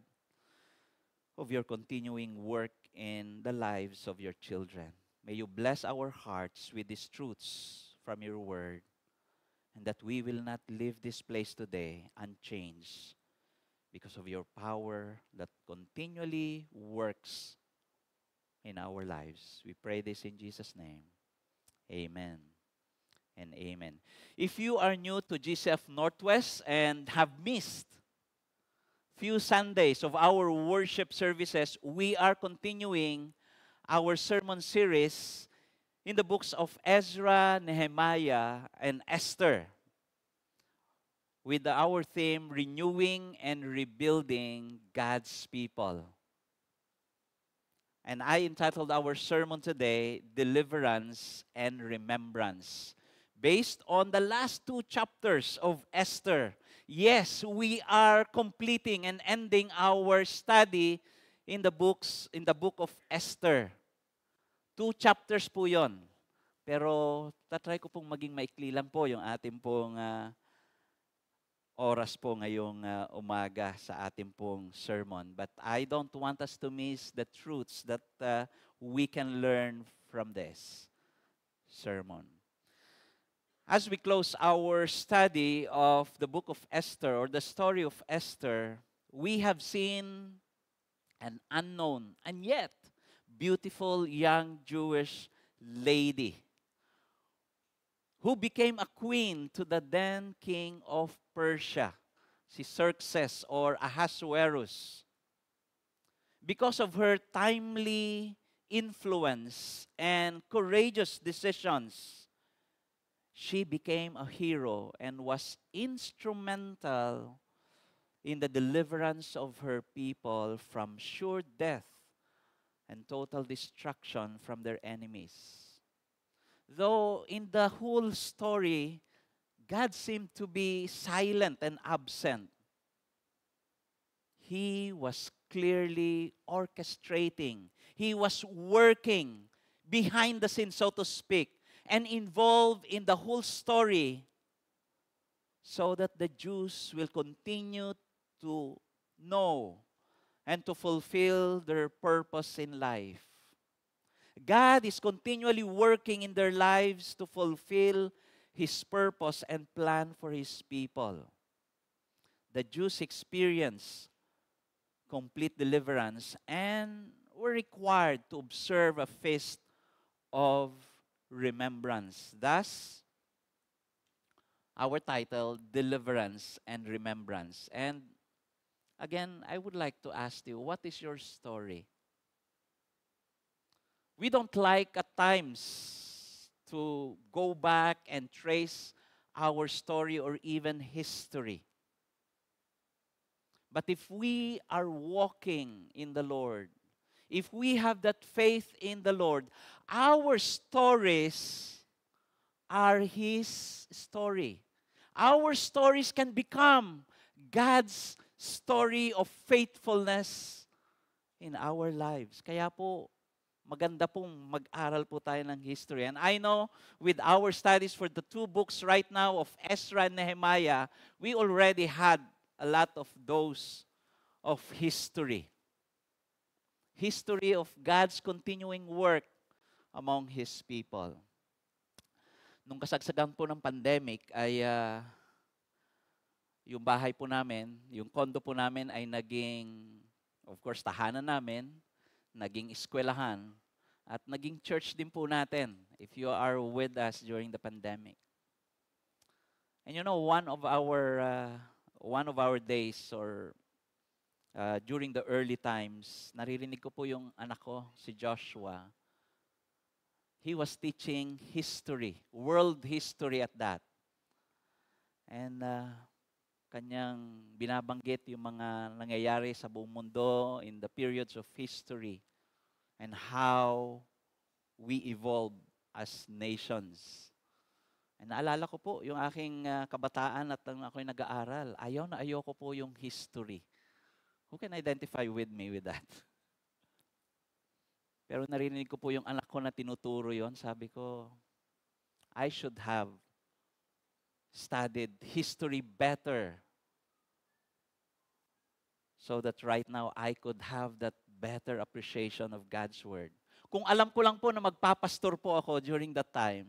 [SPEAKER 3] of Your continuing work in the lives of Your children. May You bless our hearts with these truths from Your Word, and that we will not leave this place today unchanged because of Your power that continually works in our lives. We pray this in Jesus' name. Amen and amen. If you are new to GCF Northwest and have missed few Sundays of our worship services, we are continuing our sermon series in the books of Ezra, Nehemiah, and Esther, with our theme, Renewing and Rebuilding God's People. And I entitled our sermon today, Deliverance and Remembrance, based on the last 2 chapters of Esther. Yes, we are completing and ending our study in the book of Esther. 2 chapters po yon. Pero tatry ko pong maging maikli lang po yung ating pong oras po ngayong umaga sa ating pong sermon. But I don't want us to miss the truths that we can learn from this sermon. As we close our study of the book of Esther, or the story of Esther, we have seen an unknown and yet beautiful young Jewish lady who became a queen to the then king of Persia, si Xerxes or Ahasuerus. Because of her timely influence and courageous decisions, she became a hero and was instrumental in the deliverance of her people from sure death and total destruction from their enemies. Though in the whole story, God seemed to be silent and absent, He was clearly orchestrating. He was working behind the scenes, so to speak, and involved in the whole story so that the Jews will continue to know and to fulfill their purpose in life. God is continually working in their lives to fulfill His purpose and plan for His people. The Jews experienced complete deliverance and were required to observe a feast of remembrance. Thus, our title, Deliverance and Remembrance. And again, I would like to ask you, what is your story? We don't like at times to go back and trace our story or even history. But if we are walking in the Lord, if we have that faith in the Lord, our stories are His story. Our stories can become God's story of faithfulness in our lives. Kaya po, maganda pong mag-aral po tayo ng history. And I know with our studies for the 2 books right now of Ezra and Nehemiah, we already had a lot of those of history. History of God's continuing work among His people. Nung kasagsagan po ng pandemic ay yung bahay po namin, yung condo po namin ay naging, of course, tahanan namin, naging eskwelahan, at naging church din po natin if you are with us during the pandemic. And you know, one of our days or during the early times, naririnig ko po yung anak ko, si Joshua. He was teaching history, world history at that. And kanyang binabanggit yung mga nangyayari sa buong mundo in the periods of history and how we evolve as nations. And naalala ko po yung aking kabataan at nung ako'y nag-aaral, ayaw na ayaw ko po yung history. Who can identify with me with that? Pero narinig ko po yung anak ko na tinuturo yon. Sabi ko, I should have studied history better so that right now I could have that better appreciation of God's Word. Kung alam ko lang po na magpapastor po ako during that time,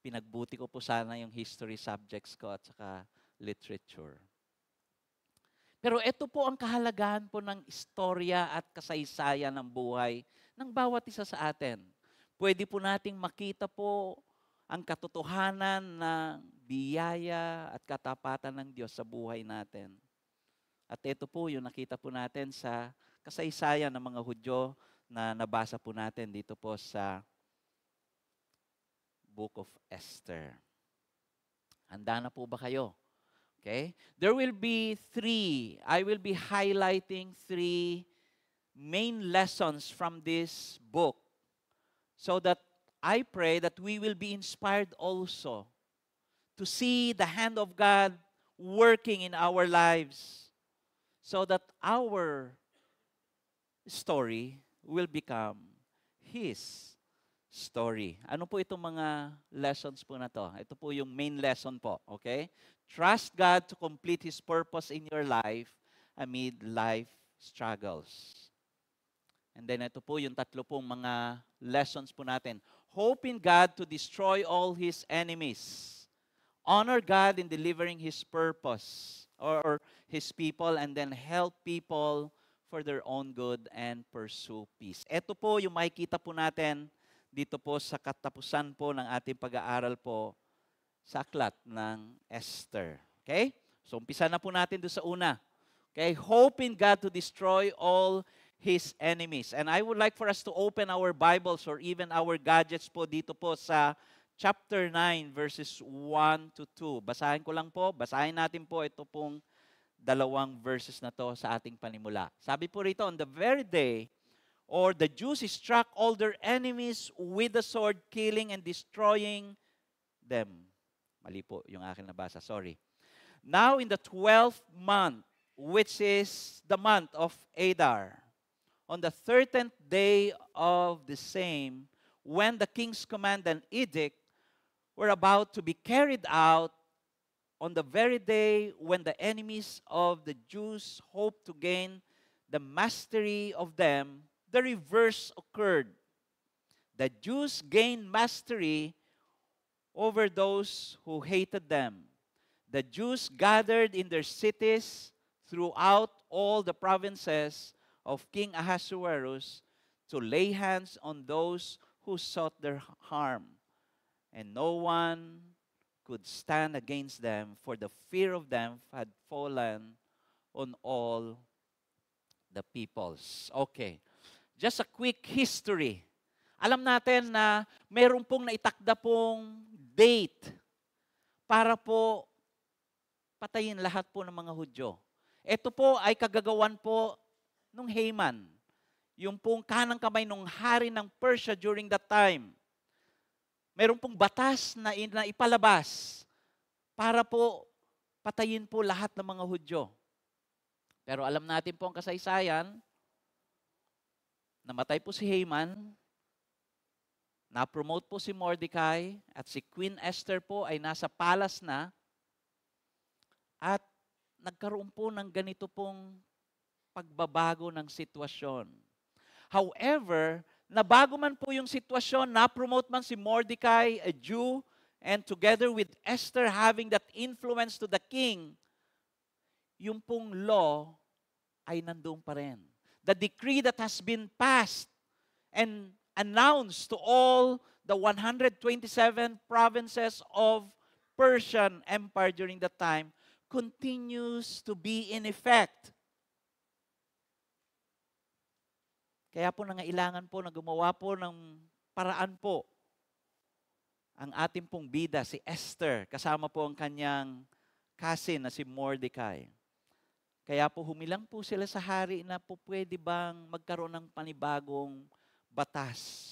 [SPEAKER 3] pinagbuti ko po sana yung history subjects ko at saka literature. Pero ito po ang kahalagahan po ng istorya at kasaysayan ng buhay ng bawat isa sa atin. Pwede po nating makita po ang katotohanan ng biyaya at katapatan ng Diyos sa buhay natin. At ito po yung nakita po natin sa kasaysayan ng mga Hudyo na nabasa po natin dito po sa Book of Esther. Handa na po ba kayo? Okay? There will be 3. I will be highlighting 3 main lessons from this book so that I pray that we will be inspired also to see the hand of God working in our lives so that our story will become His story. Ano po itong mga lessons po na to? Ito po yung main lesson po, okay? Trust God to complete His purpose in your life amid life struggles. And then ito po yung 3 pong mga lessons po natin. Hope in God to destroy all His enemies. Honor God in delivering His purpose or His people, and then help people for their own good and pursue peace. Ito po yung makikita po natin dito po sa katapusan po ng ating pag-aaral po sa aklat ng Esther. Okay? So umpisa na po natin doon sa una. Okay? Hope in God to destroy all His enemies. And I would like for us to open our Bibles or even our gadgets po dito po sa chapter 9 verses 1 to 2. Basahin ko lang po. Basahin natin po ito pong 2 verses na to sa ating panimula. Sabi po rito, on the very day, or the Jews struck all their enemies with the sword, killing and destroying them. Mali po yung akin nabasa, sorry. Now in the 12th month, which is the month of Adar, on the 13th day of the same, when the king's command and edict were about to be carried out, on the very day when the enemies of the Jews hoped to gain the mastery of them, the reverse occurred. The Jews gained mastery over those who hated them. The Jews gathered in their cities throughout all the provinces of King Ahasuerus to lay hands on those who sought their harm. And no one could stand against them, for the fear of them had fallen on all the peoples. Okay. Just a quick history. Alam natin na meron pong naitakda pong date para po patayin lahat po ng mga Hudyo. Ito po ay kagagawan po nung Haman, yung pong kanang kamay nung hari ng Persia during that time. mayroon pong batas na ipalabas para po patayin po lahat ng mga Hudyo. Pero alam natin po ang kasaysayan, namatay po si Haman, na-promote po si Mordecai, at si Queen Esther po ay nasa palace na, at nagkaroon po ng ganito pong pagbabago ng sitwasyon. However, nabago man po yung sitwasyon, na-promote man si Mordecai, a Jew, and together with Esther having that influence to the king, yung pong law ay nandoon pa rin. The decree that has been passed and announced to all the 127 provinces of Persian Empire during that time continues to be in effect. Kaya po nangailangan po na gumawa po ng paraan po ang ating pong bida, si Esther, kasama po ang kanyang cousin na si Mordecai. Kaya po humilang po sila sa hari na po pwede bang magkaroon ng panibagong batas.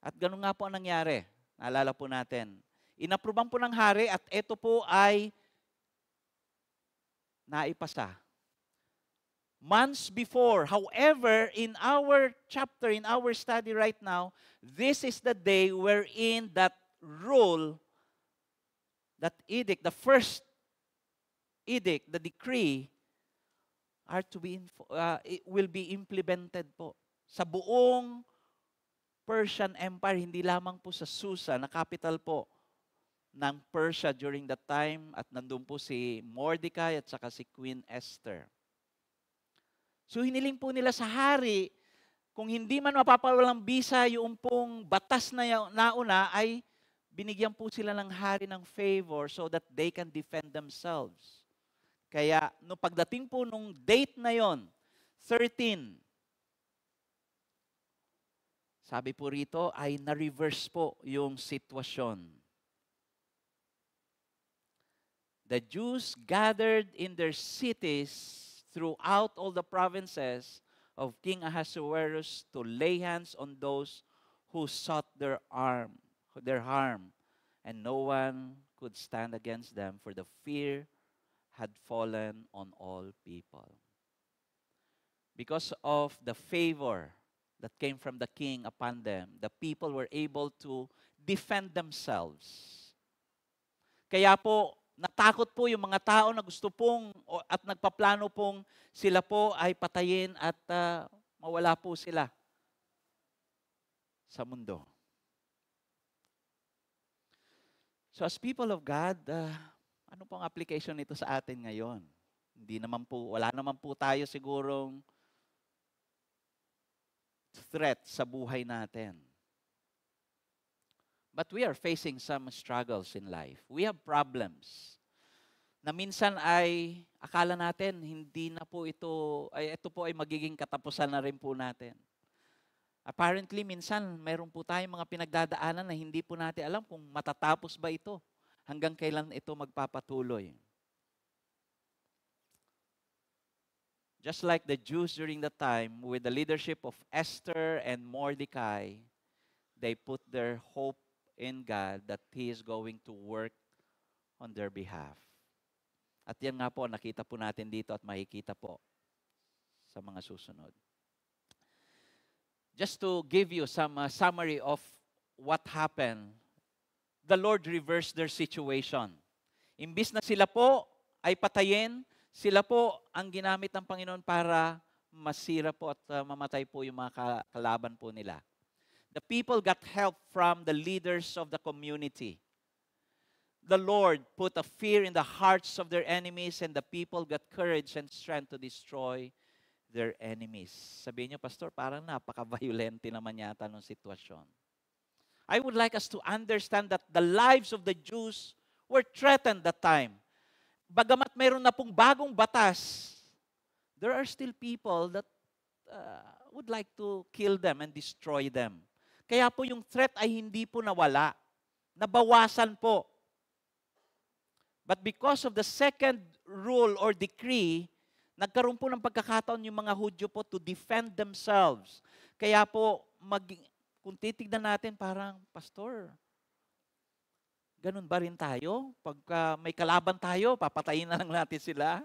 [SPEAKER 3] At gano'n nga po ang nangyari. Naalala po natin. Inapruban po ng hari at ito po ay naipasa. Months before. However, in our chapter, in our study right now, this is the day wherein that rule, that edict, the first edict, the decree, are to be it will be implemented po sa buong Persian Empire, hindi lamang po sa Susa, na capital po ng Persia during that time, at nandun po si Mordecai at saka si Queen Esther. So hiniling po nila sa hari, kung hindi man mapapawalang bisa yung pong batas na nauna, ay binigyan po sila ng hari ng favor so that they can defend themselves. Kaya no pagdating po nung date na yon, 13, sabi po rito ay na-reverse po yung sitwasyon. The Jews gathered in their cities throughout all the provinces of King Ahasuerus to lay hands on those who sought their harm, and no one could stand against them, for the fear had fallen on all people. Because of the favor that came from the king upon them, the people were able to defend themselves. Kaya po, natakot po yung mga tao na gusto pong at nagpaplano pong sila po ay patayin at mawala po sila sa mundo. So as people of God, ano pong application nito sa atin ngayon? Wala naman po tayo sigurong threat sa buhay natin. But we are facing some struggles in life. We have problems na minsan ay akala natin hindi na po ito po ay magiging katapusan na rin po natin. Apparently, minsan mayroon po tayong mga pinagdadaanan na hindi po natin alam kung matatapos ba ito, hanggang kailan ito magpapatuloy. Just like the Jews during the time, with the leadership of Esther and Mordecai, they put their hope in God that He is going to work on their behalf. At yan nga po, nakita po natin dito at makikita po sa mga susunod. Just to give you some summary of what happened, the Lord reversed their situation. Imbis na sila po ay patayin, sila po ang ginamit ng Panginoon para masira po at mamatay po yung mga kalaban po nila. The people got help from the leaders of the community. The Lord put a fear in the hearts of their enemies, and the people got courage and strength to destroy their enemies. Sabihin niyo, Pastor, parang napaka-violente naman yata ng sitwasyon. I would like us to understand that the lives of the Jews were threatened that time. Bagamat mayroon na pong bagong batas, there are still people that would like to kill them and destroy them. Kaya po yung threat ay hindi po nawala. Nabawasan po. But because of the second rule or decree, nagkaroon po ng pagkakataon yung mga Hudyo po to defend themselves. Kaya po, kung titignan natin parang, Pastor, Ganun ba rin tayo? Pagka may kalaban tayo, papatayin na lang natin sila?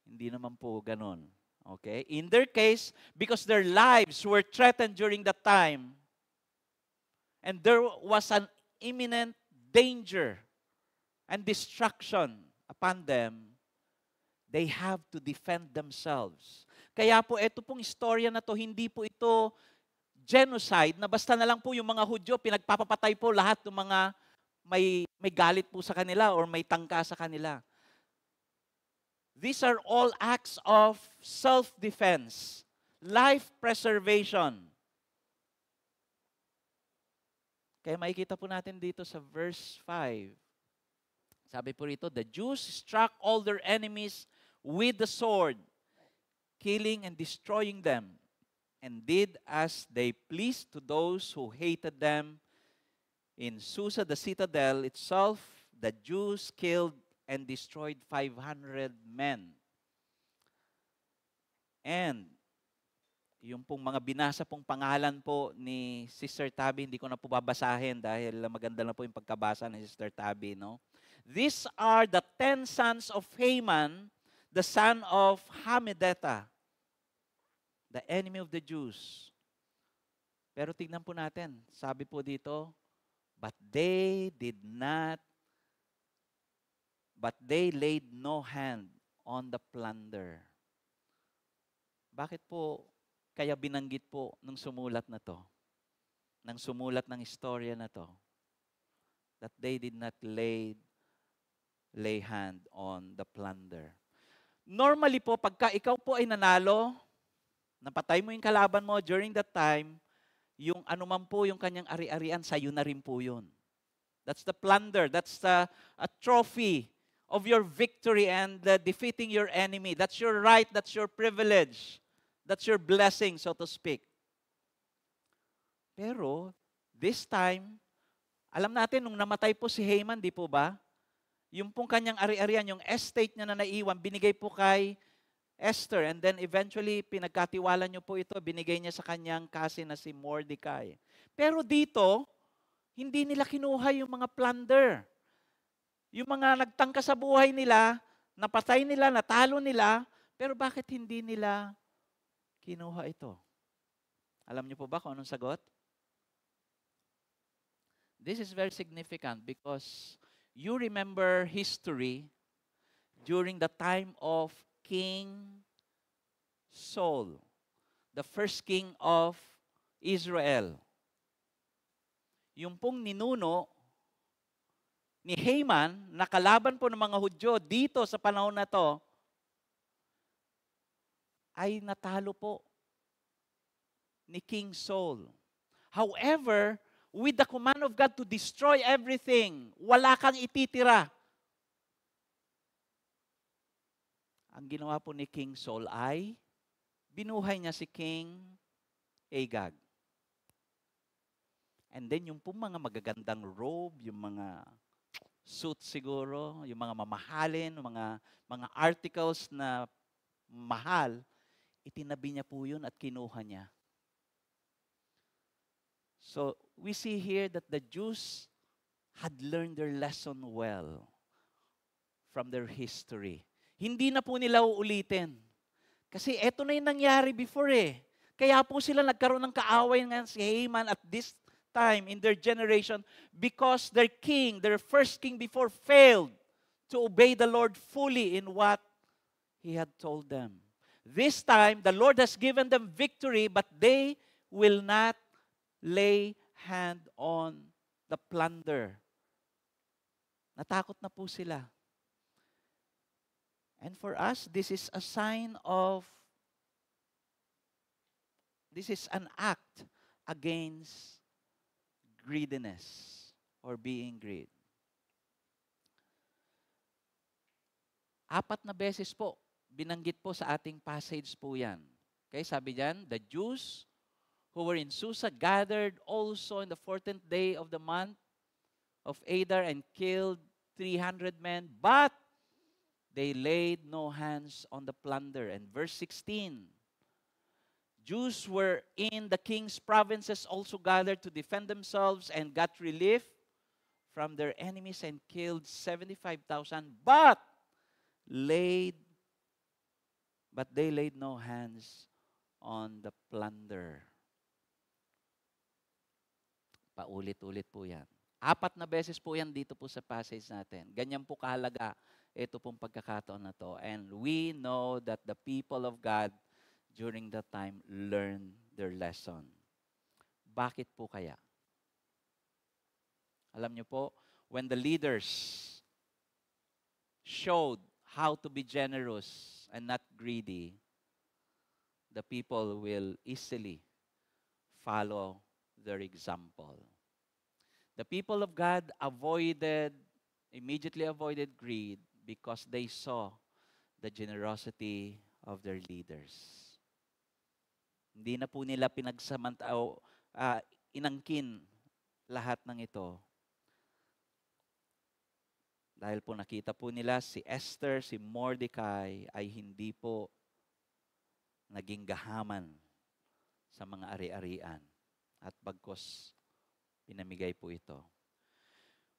[SPEAKER 3] Hindi naman po ganun. Okay? In their case, because their lives were threatened during that time, and there was an imminent danger and destruction upon them, they have to defend themselves. Kaya po, ito pong istorya na to, hindi po ito genocide, na basta na lang po yung mga Hudyo, pinagpapapatay po lahat ng mga may galit po sa kanila or may tangka sa kanila. These are all acts of self-defense, life preservation. Kaya makikita po natin dito sa verse 5. Sabi po rito, the Jews struck all their enemies with the sword, killing and destroying them, and did as they pleased to those who hated them. In Susa, the citadel itself, the Jews killed and destroyed 500 men. And yung pong mga binasa pong pangalan po ni Sister Tabby, hindi ko na po babasahin dahil maganda na po yung pagkabasa ni Sister Tabby, no? These are the 10 sons of Haman, the son of Hammedatha, the enemy of the Jews. Pero tignan po natin, sabi po dito, but they laid no hand on the plunder. Bakit po kaya binanggit po nung sumulat na to, nang sumulat ng istorya na to, that they did not lay hand on the plunder? Normally po, pagka ikaw po ay nanalo, napatay mo yung kalaban mo during that time, yung anuman po yung kanyang ari-arian, sa'yo na rin po yun. That's the plunder. That's a trophy of your victory and defeating your enemy. That's your right. That's your privilege. That's your blessing, so to speak. Pero, this time, alam natin, nung namatay po si Haman, di po ba? Yung pong kanyang ari-arian, yung estate niya na naiwan, binigay po kay Esther, and then eventually, pinagkatiwala niyo po ito, binigay niya sa kanyang cousin na si Mordecai. Pero dito, hindi nila kinuha yung mga plunder. Yung mga nagtangka sa buhay nila, napatay nila, natalo nila, pero bakit hindi nila kinuha ito? Alam niyo po ba kung anong sagot? This is very significant because you remember history during the time of King Saul, the first king of Israel. Yung pong ninuno ni Haman, nakalaban po ng mga Hudyo dito sa panahon na to, ay natalo po ni King Saul. However, with the command of God to destroy everything, wala kang ititira. Ang ginawa po ni King Saul ay binuhay niya si King Agag. And then yung po mga magagandang robe, yung mga suit siguro, yung mga mamahalin, mga articles na mahal, itinabi niya po yun at kinuha niya. So, we see here that the Jews had learned their lesson well from their history. Hindi na po nila uulitin. Kasi eto na yung nangyari before eh. Kaya po sila nagkaroon ng kaaway nga si Haman at this time in their generation because their king, their first king before, failed to obey the Lord fully in what He had told them. This time, the Lord has given them victory, but they will not lay hand on the plunder. Natakot na po sila. And for us, this is a sign of, this is an act against greediness or being greed. 4 na beses po, binanggit po sa ating passage po yan. Okay, sabi diyan, the Jews who were in Susa gathered also in the 14th day of the month of Adar and killed 300 men, but they laid no hands on the plunder. And verse 16, Jews were in the king's provinces also gathered to defend themselves and got relief from their enemies and killed 75,000, but they laid no hands on the plunder. Paulit-ulit po yan. 4 na beses po yan dito po sa passage natin. Ganyan po kahalaga ito pong pagkakataon na to. And we know that the people of God during that time learned their lesson. Bakit po kaya? Alam niyo po, when the leaders showed how to be generous and not greedy, the people will easily follow their example. The people of God immediately avoided greed because they saw the generosity of their leaders. Hindi na po nila inangkin lahat ng ito. Dahil po nakita po nila si Esther, si Mordecai ay hindi po naging gahaman sa mga ari-arian. At bagkos, pinamigay po ito.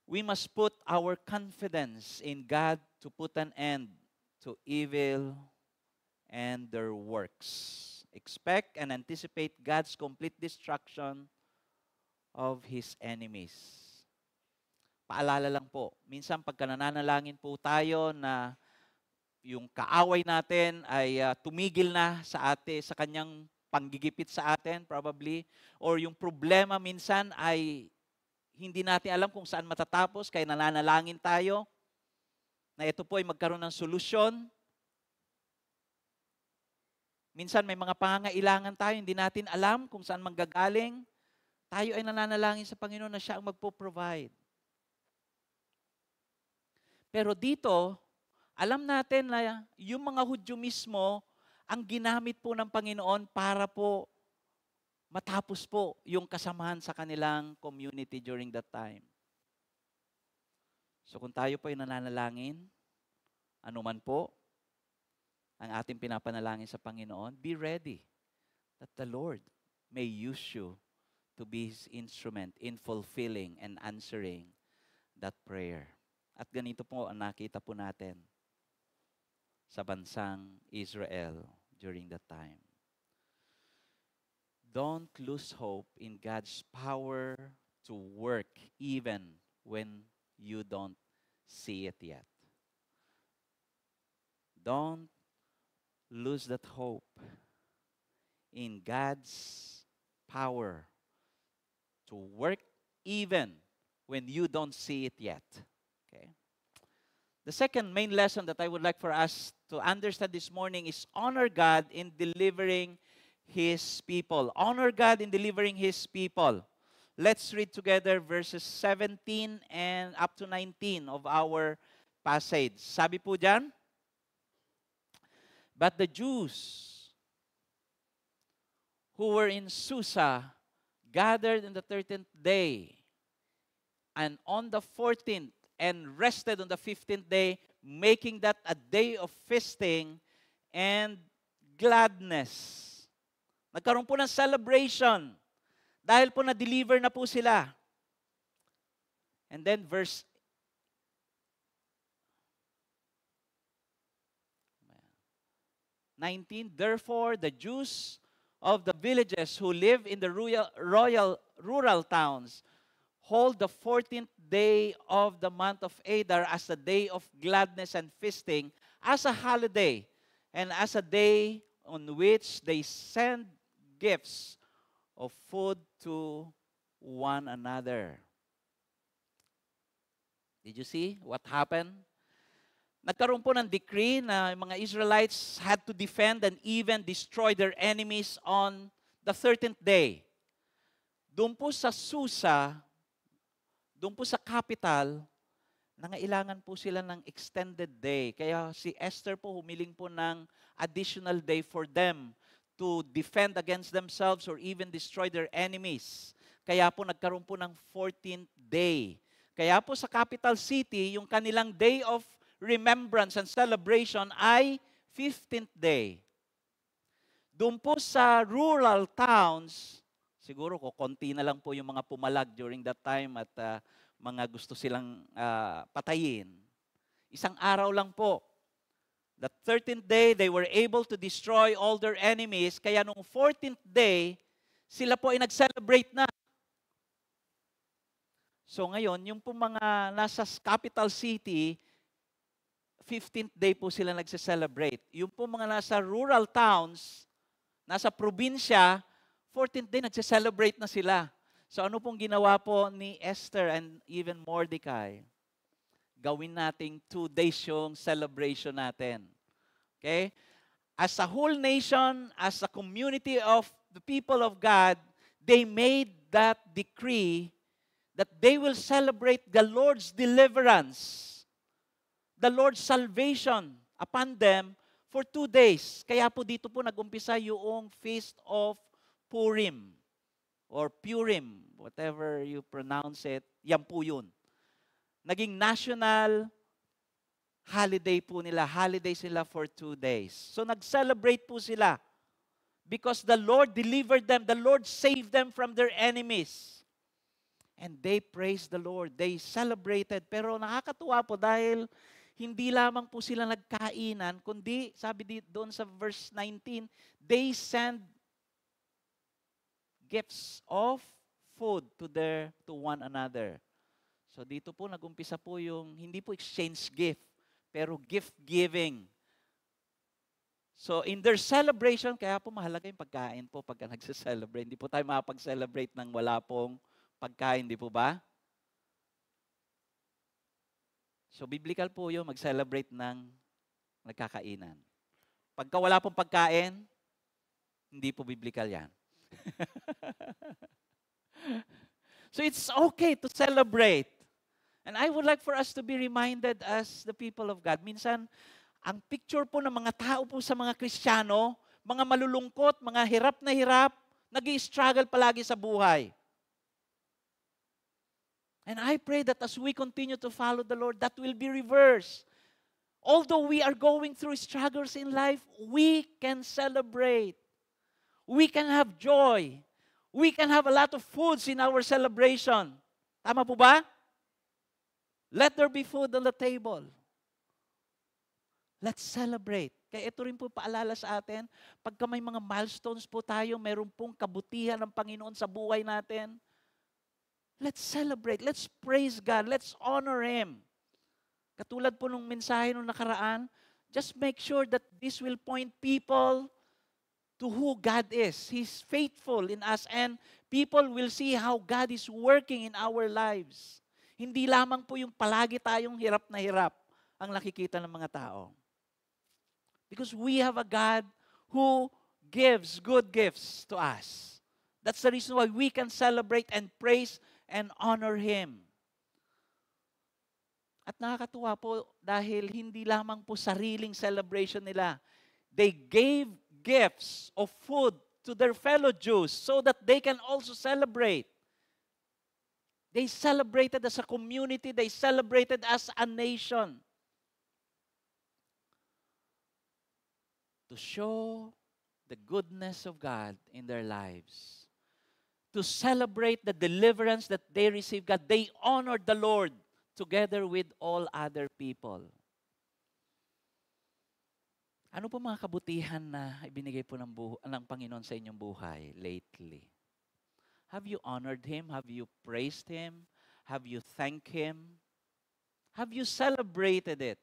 [SPEAKER 3] We must put our confidence in God to put an end to evil and their works. Expect and anticipate God's complete destruction of His enemies. Paalala lang po, minsan pagka nananalangin po tayo na yung kaaway natin ay tumigil na sa kanyang panggigipit sa atin, probably, or yung problema minsan ay hindi natin alam kung saan matatapos, kaya nananalangin tayo na ito po ay magkaroon ng solusyon. Minsan may mga pangangailangan tayo, hindi natin alam kung saan manggagaling. Tayo ay nananalangin sa Panginoon na siya ang magpo-provide. Pero dito, alam natin na yung mga Hudyo mismo, ang ginamit po ng Panginoon para po matapos po yung kasamahan sa kanilang community during that time. So kung tayo po ay nananalangin, anuman po ang ating pinapanalangin sa Panginoon, be ready that the Lord may use you to be His instrument in fulfilling and answering that prayer. At ganito po ang nakita po natin sa bansang Israel during that time. Don't lose hope in God's power to work even when you don't see it yet. Don't lose that hope in God's power to work even when you don't see it yet. Okay? The second main lesson that I would like for us to understand this morning is honor God in delivering His people. Honor God in delivering His people. Let's read together verses 17 and up to 19 of our passage. Sabi po dyan, but the Jews who were in Susa gathered in the 13th day, and on the 14th, and rested on the 15th day, making that a day of feasting and gladness. Nagkaroon po ng celebration dahil po na-deliver na po sila. And then verse 19, therefore the Jews of the villages who live in the rural towns hold the 14th day of the month of Adar as a day of gladness and feasting, as a holiday, and as a day on which they send gifts of food to one another. Did you see what happened? Nagkaroon po ng decree na mga Israelites had to defend and even destroy their enemies on the 13th day. Doon po sa Susa, doon po sa capital, nangailangan po sila ng extended day. Kaya si Esther po humiling po ng additional day for them to defend against themselves or even destroy their enemies. Kaya po nagkaroon po ng 14th day. Kaya po sa capital city, yung kanilang day of remembrance and celebration ay 15th day. Doon po sa rural towns, siguro ko konti na lang po yung mga pumalag during that time at mga gusto silang patayin. Isang araw lang po. The 13th day, they were able to destroy all their enemies. Kaya nung 14th day, sila po ay nag-celebrate na. So ngayon, yung po mga nasa capital city, 15th day po sila nagse-celebrate. Yung po mga nasa rural towns, nasa probinsya, 14th day nagse-celebrate na sila. So ano pong ginawa po ni Esther and even Mordecai? Gawin nating 2 days yung celebration natin. Okay? As a whole nation, as a community of the people of God, they made that decree that they will celebrate the Lord's deliverance, the Lord's salvation upon them for 2 days. Kaya po dito po nag-umpisa yung Feast of Purim or Purim, whatever you pronounce it, yan po yun. Naging national holiday po nila. Holiday sila for 2 days. So nag-celebrate po sila because the Lord delivered them. The Lord saved them from their enemies. And they praised the Lord. They celebrated. Pero nakakatuwa po dahil hindi lamang po sila nagkainan, kundi sabi doon sa verse 19, they send gifts of food to one another. So dito po nagumpisa po yung, hindi po exchange gift, pero gift giving. So in their celebration, kaya po mahalaga yung pagkain po pagka nagse-celebrate. Hindi po tayo makapag-celebrate ng wala pong pagkain, di po ba? So biblical po yung mag-celebrate ng nagkakainan. Pagka wala pong pagkain, hindi po biblical yan. So it's okay to celebrate. And I would like for us to be reminded as the people of God. Minsan, ang picture po ng mga tao po sa mga Kristiyano, mga malulungkot, mga hirap na hirap, nag-i-struggle palagi sa buhay. And I pray that as we continue to follow the Lord, that will be reversed. Although we are going through struggles in life, we can celebrate. We can have joy. We can have a lot of foods in our celebration. Tama po ba? Let there be food on the table. Let's celebrate. Kaya ito rin po paalala sa atin, pagka may mga milestones po tayo, mayroon pong kabutihan ng Panginoon sa buhay natin, let's celebrate. Let's praise God. Let's honor Him. Katulad po nung mensahe nung nakaraan, just make sure that this will point people to who God is. He's faithful in us and people will see how God is working in our lives. Hindi lamang po yung palagi tayong hirap na hirap ang nakikita ng mga tao. Because we have a God who gives good gifts to us. That's the reason why we can celebrate and praise and honor Him. At nakakatuwa po dahil hindi lamang po sariling celebration nila. They gave gifts of food to their fellow Jews so that they can also celebrate. They celebrated as a community. They celebrated as a nation. To show the goodness of God in their lives. To celebrate the deliverance that they received, God, they honored the Lord together with all other people. Ano po mga kabutihan na ibinigay po ng Panginoon sa inyong buhay lately? Have you honored Him? Have you praised Him? Have you thanked Him? Have you celebrated it?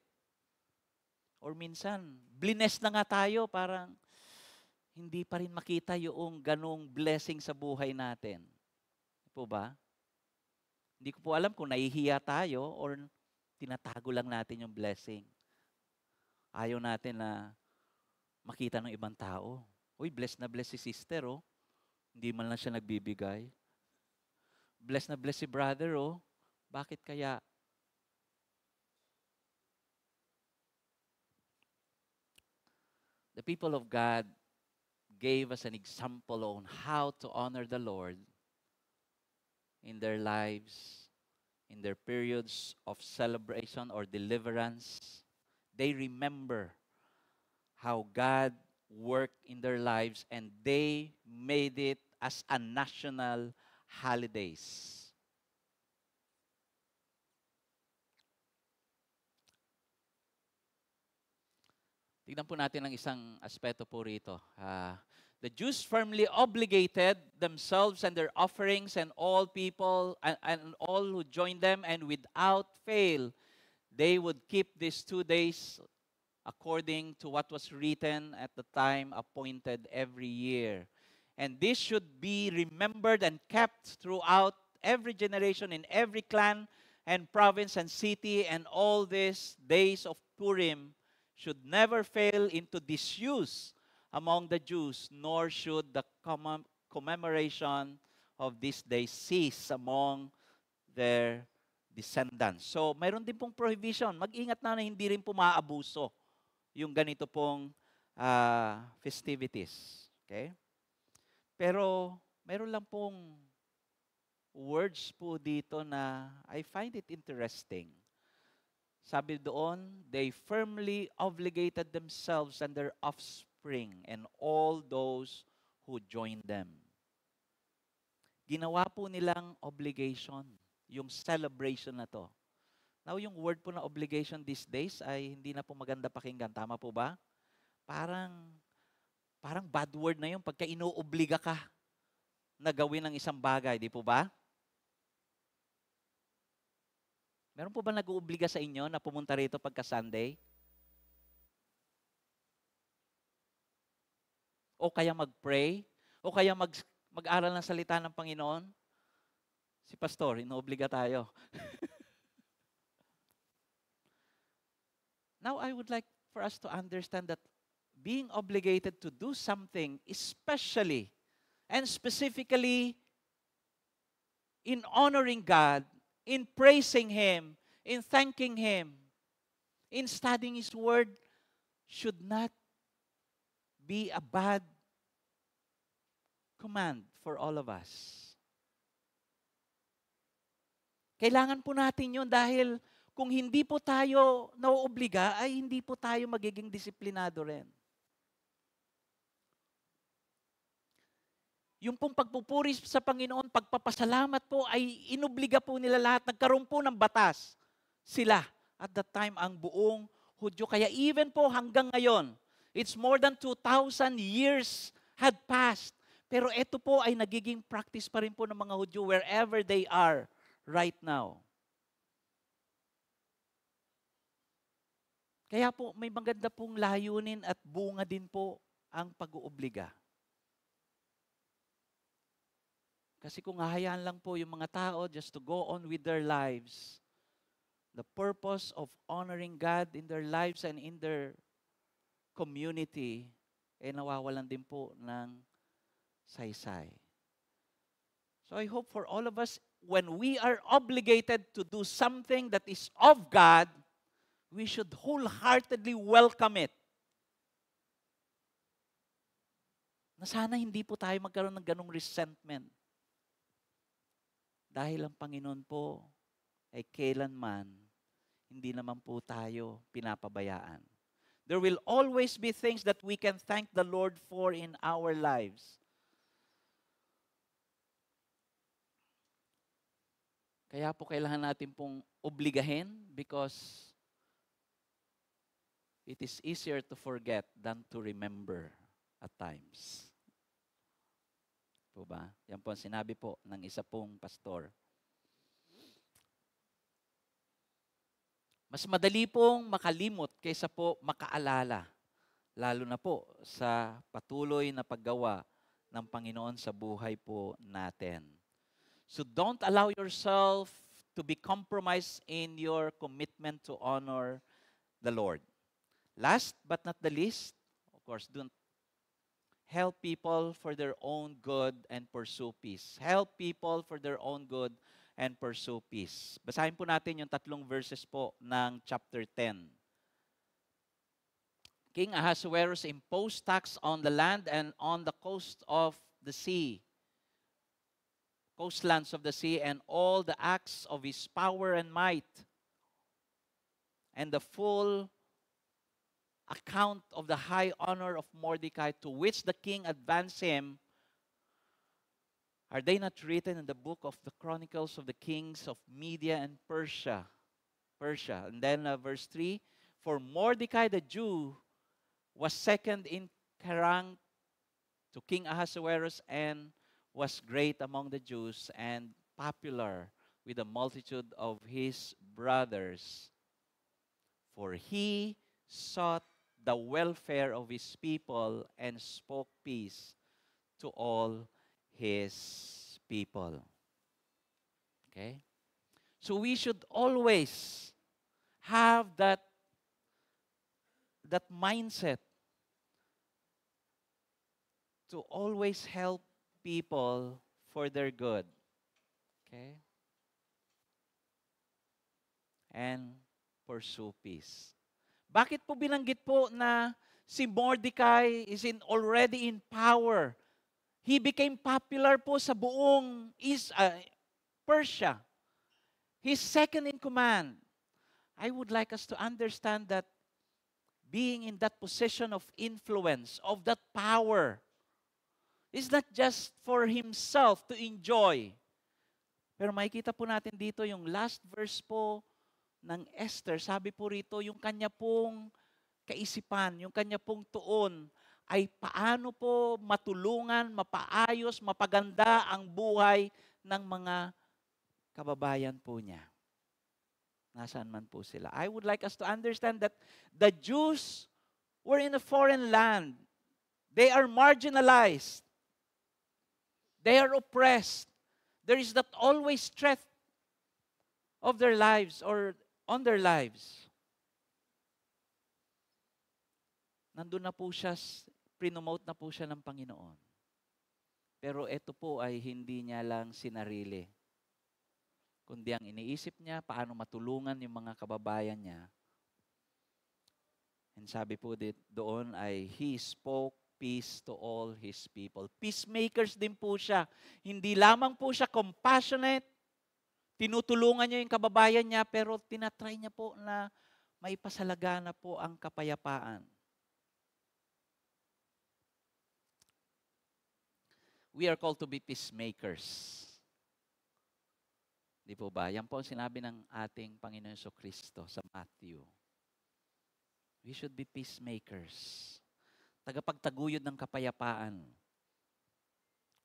[SPEAKER 3] Or minsan, blessed na nga tayo, parang hindi pa rin makita yung ganong blessing sa buhay natin. Po ba? Hindi ko po alam kung nahihiya tayo or tinatago lang natin yung blessing. Ayaw natin na makita ng ibang tao. Uy, blessed na blessed si sister, oh. Hindi man lang siya nagbibigay. Blessed na blessed si brother, oh. Bakit kaya? The people of God gave us an example on how to honor the Lord in their lives, in their periods of celebration or deliverance. They remember how God work in their lives, and they made it as a national holidays. Tignan po natin ang isang aspeto po rito. The Jews firmly obligated themselves and their offerings and all people and all who joined them, and without fail, they would keep these 2 days according to what was written at the time appointed every year. And this should be remembered and kept throughout every generation, in every clan and province and city, and all these days of Purim should never fail into disuse among the Jews, nor should the commemoration of this day cease among their descendants. So, mayroon din pong prohibition. Mag-ingat na hindi rin po maabuso yung ganito pong festivities. Okay? Pero, mayroon lang pong words po dito na I find it interesting. Sabi doon, they firmly obligated themselves and their offspring and all those who joined them. Ginawa po nilang obligation, yung celebration na to. Now, yung word po na obligation these days ay hindi na po maganda pakinggan. Tama po ba? Parang bad word na yun pagka inuobliga ka na gawin ang isang bagay. Di po ba? Meron po ba nag-uubliga sa inyo na pumunta rito pagka Sunday? O kaya mag-pray? O kaya mag-aral ng salita ng Panginoon? Si Pastor, inuobliga tayo. Now, I would like for us to understand that being obligated to do something, especially and specifically in honoring God, in praising Him, in thanking Him, in studying His Word, should not be a bad command for all of us. Kailangan po natin yun dahil kung hindi po tayo nauobliga, ay hindi po tayo magiging disiplinado rin. Yung pong pagpupuri sa Panginoon, pagpapasalamat po ay inobliga po nila lahat. Nagkaroon po ng batas sila. At that time, ang buong Hudyo. Kaya even po hanggang ngayon, it's more than 2,000 years had passed. Pero ito po ay nagiging practice pa rin po ng mga Hudyo wherever they are right now. Kaya po may maganda pong layunin at bunga din po ang pag-uubliga. Kasi kung hahayaan lang po yung mga tao just to go on with their lives, the purpose of honoring God in their lives and in their community, nawawalan din po ng saysay. So I hope for all of us, when we are obligated to do something that is of God, we should wholeheartedly welcome it. Na sana hindi po tayo magkaroon ng ganong resentment. Dahil ang Panginoon po ay kailanman hindi naman po tayo pinapabayaan. There will always be things that we can thank the Lord for in our lives. Kaya po kailangan natin pong obligahin because it is easier to forget than to remember at times. Po ba? Yan po ang sinabi po ng isa pong pastor. Mas madali pong makalimot kaysa po makaalala, lalo na po sa patuloy na paggawa ng Panginoon sa buhay po natin. So don't allow yourself to be compromised in your commitment to honor the Lord. Last but not the least, of course, don't help people for their own good and pursue peace. Help people for their own good and pursue peace. Basahin po natin yung 3 verses po ng chapter 10. King Ahasuerus imposed tax on the land and on the coast of the sea, coastlands of the sea, and all the acts of his power and might, and the full account of the high honor of Mordecai to which the king advanced him, are they not written in the book of the Chronicles of the Kings of Media and Persia? And then verse 3, for Mordecai the Jew was second in rank to King Ahasuerus and was great among the Jews and popular with the multitude of his brothers. For he sought the welfare of his people and spoke peace to all his people. Okay? So we should always have that mindset to always help people for their good. Okay? And pursue peace. Bakit po binanggit po na si Mordecai already in power? He became popular po sa buong Persia. He's second in command. I would like us to understand that being in that position of influence, of that power, is not just for himself to enjoy. Pero makikita po natin dito yung last verse po ng Esther. Sabi po rito, yung kanya pong kaisipan, yung kanya pong tuon, ay paano po matulungan, mapaayos, mapaganda ang buhay ng mga kababayan po niya. Nasaan man po sila. I would like us to understand that the Jews were in a foreign land. They are marginalized. They are oppressed. There is that always threat of their lives or on their lives. Nandun na po siya, prinomote na po siya ng Panginoon. Pero ito po ay hindi niya lang sinarili, kundi ang iniisip niya, paano matulungan yung mga kababayan niya. And sabi po doon ay, he spoke peace to all his people. Peacemakers din po siya. Hindi lamang po siya compassionate, tinutulungan niya yung kababayan niya, pero tinatry niya po na maipasalagana po ang kapayapaan. We are called to be peacemakers. Di po ba? Yan po ang sinabi ng ating Panginoon Jesucristo sa Matthew. We should be peacemakers. Tagapagtaguyod ng kapayapaan.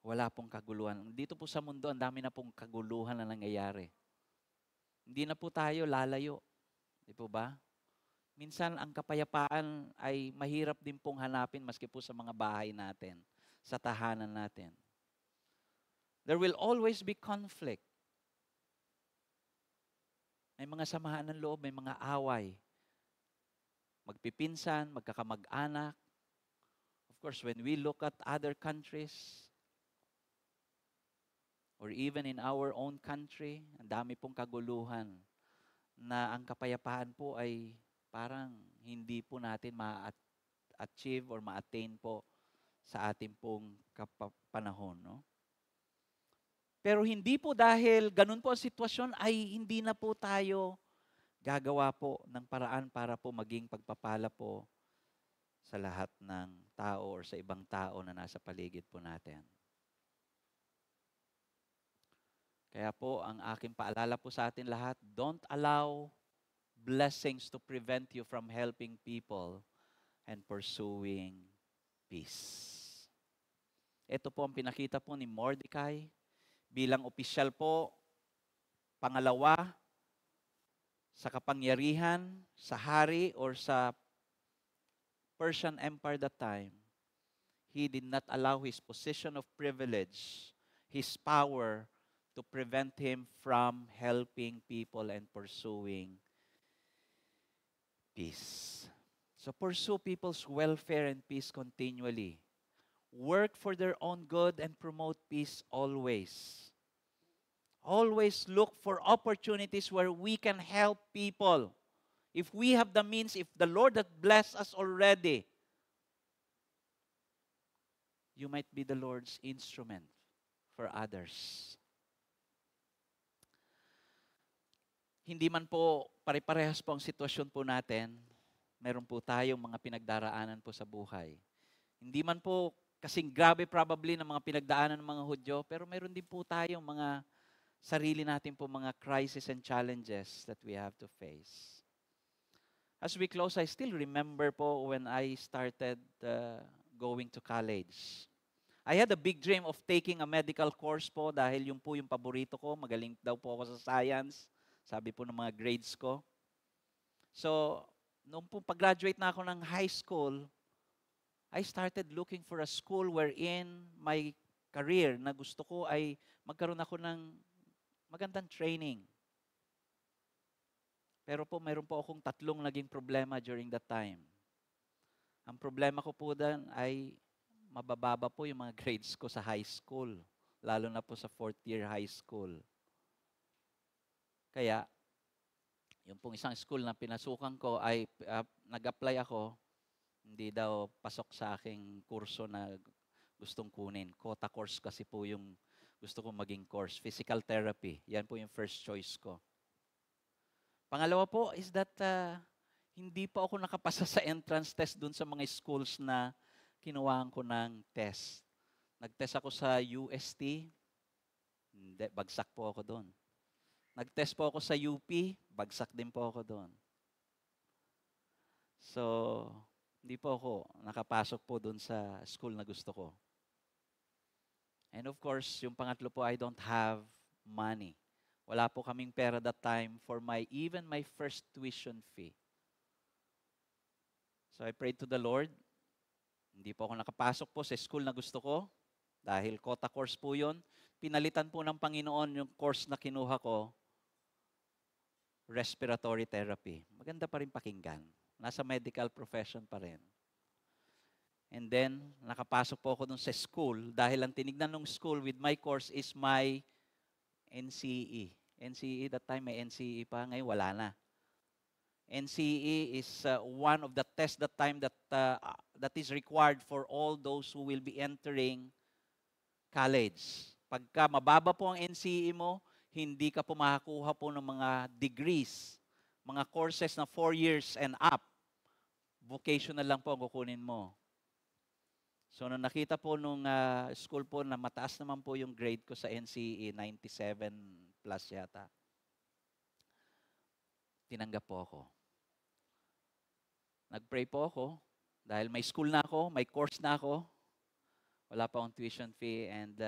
[SPEAKER 3] Wala pong kaguluhan. Dito po sa mundo, ang dami na pong kaguluhan na nangyayari. Hindi na po tayo lalayo. Di po ba? Minsan, ang kapayapaan ay mahirap din pong hanapin maski po sa mga bahay natin, sa tahanan natin. There will always be conflict. May mga samahan ng loob, may mga away. Magpipinsan, magkakamag-anak. Of course, when we look at other countries, or even in our own country, ang dami pong kaguluhan na ang kapayapaan po ay parang hindi po natin ma-achieve or ma-attain po sa ating pong panahon. No? Pero hindi po dahil ganun po ang sitwasyon ay hindi na po tayo gagawa po ng paraan para po maging pagpapala po sa lahat ng tao or sa ibang tao na nasa paligid po natin. Kaya po, ang aking paalala po sa atin lahat, don't allow blessings to prevent you from helping people and pursuing peace. Ito po ang pinakita po ni Mordecai bilang opisyal po, pangalawa, sa kapangyarihan, sa hari, or sa Persian Empire that time. He did not allow his position of privilege, his power, to prevent him from helping people and pursuing peace. So pursue people's welfare and peace continually. Work for their own good and promote peace always. Always look for opportunities where we can help people. If we have the means, if the Lord has blessed us already, you might be the Lord's instrument for others. Hindi man po pare-parehas po ang sitwasyon po natin, meron po tayong mga pinagdaraanan po sa buhay. Hindi man po kasing grabe probably ng mga pinagdaanan ng mga Hudyo, pero meron din po tayong mga sarili natin po mga crisis and challenges that we have to face. As we close, I still remember po when I started going to college. I had a big dream of taking a medical course po dahil yung po yung paborito ko. Magaling daw po ako sa science. Sabi po ng mga grades ko. So, nung po pag-graduate na ako ng high school, I started looking for a school wherein my career na gusto ko ay magkaroon ako ng magandang training. Pero po, mayroon po akong 3 naging problema during that time. Ang problema ko po doon ay mabababa po yung mga grades ko sa high school, lalo na po sa 4th year high school. Kaya, yung pong isang school na pinasukan ko ay nag-apply ako, hindi daw pasok sa aking kurso na gustong kunin. Quota course kasi po yung gusto kong maging course. Physical therapy. Yan po yung first choice ko. Pangalawa po is that hindi po ako nakapasa sa entrance test dun sa mga schools na kinuhaan ko ng test. Nag-test ako sa UST. Hindi, bagsak po ako doon. Nag-test po ako sa UP. Bagsak din po ako doon. So, hindi po ako nakapasok po doon sa school na gusto ko. And of course, yung pangatlo po, I don't have money. Wala po kaming pera that time for even my first tuition fee. So I prayed to the Lord. Hindi po ako nakapasok po sa school na gusto ko dahil quota course po yun. Pinalitan po ng Panginoon yung course na kinuha ko, respiratory therapy. Maganda pa rin pakinggan. Nasa medical profession pa rin. And then, nakapasok po ako dun sa school dahil ang tinignan ng school with my course is my NCE. NCE, that time may NCE pa, ngayon wala na. NCE is one of the tests that time that is required for all those who will be entering college. Pagka mababa po ang NCE mo, hindi ka po makakuha po ng mga degrees, mga courses na 4 years and up. Vocational lang po ang kukunin mo. So, nung nakita po nung school po na mataas naman po yung grade ko sa NCE, 97 plus yata, tinanggap po ako. Nag-pray po ako dahil may school na ako, may course na ako, wala pa akong tuition fee, and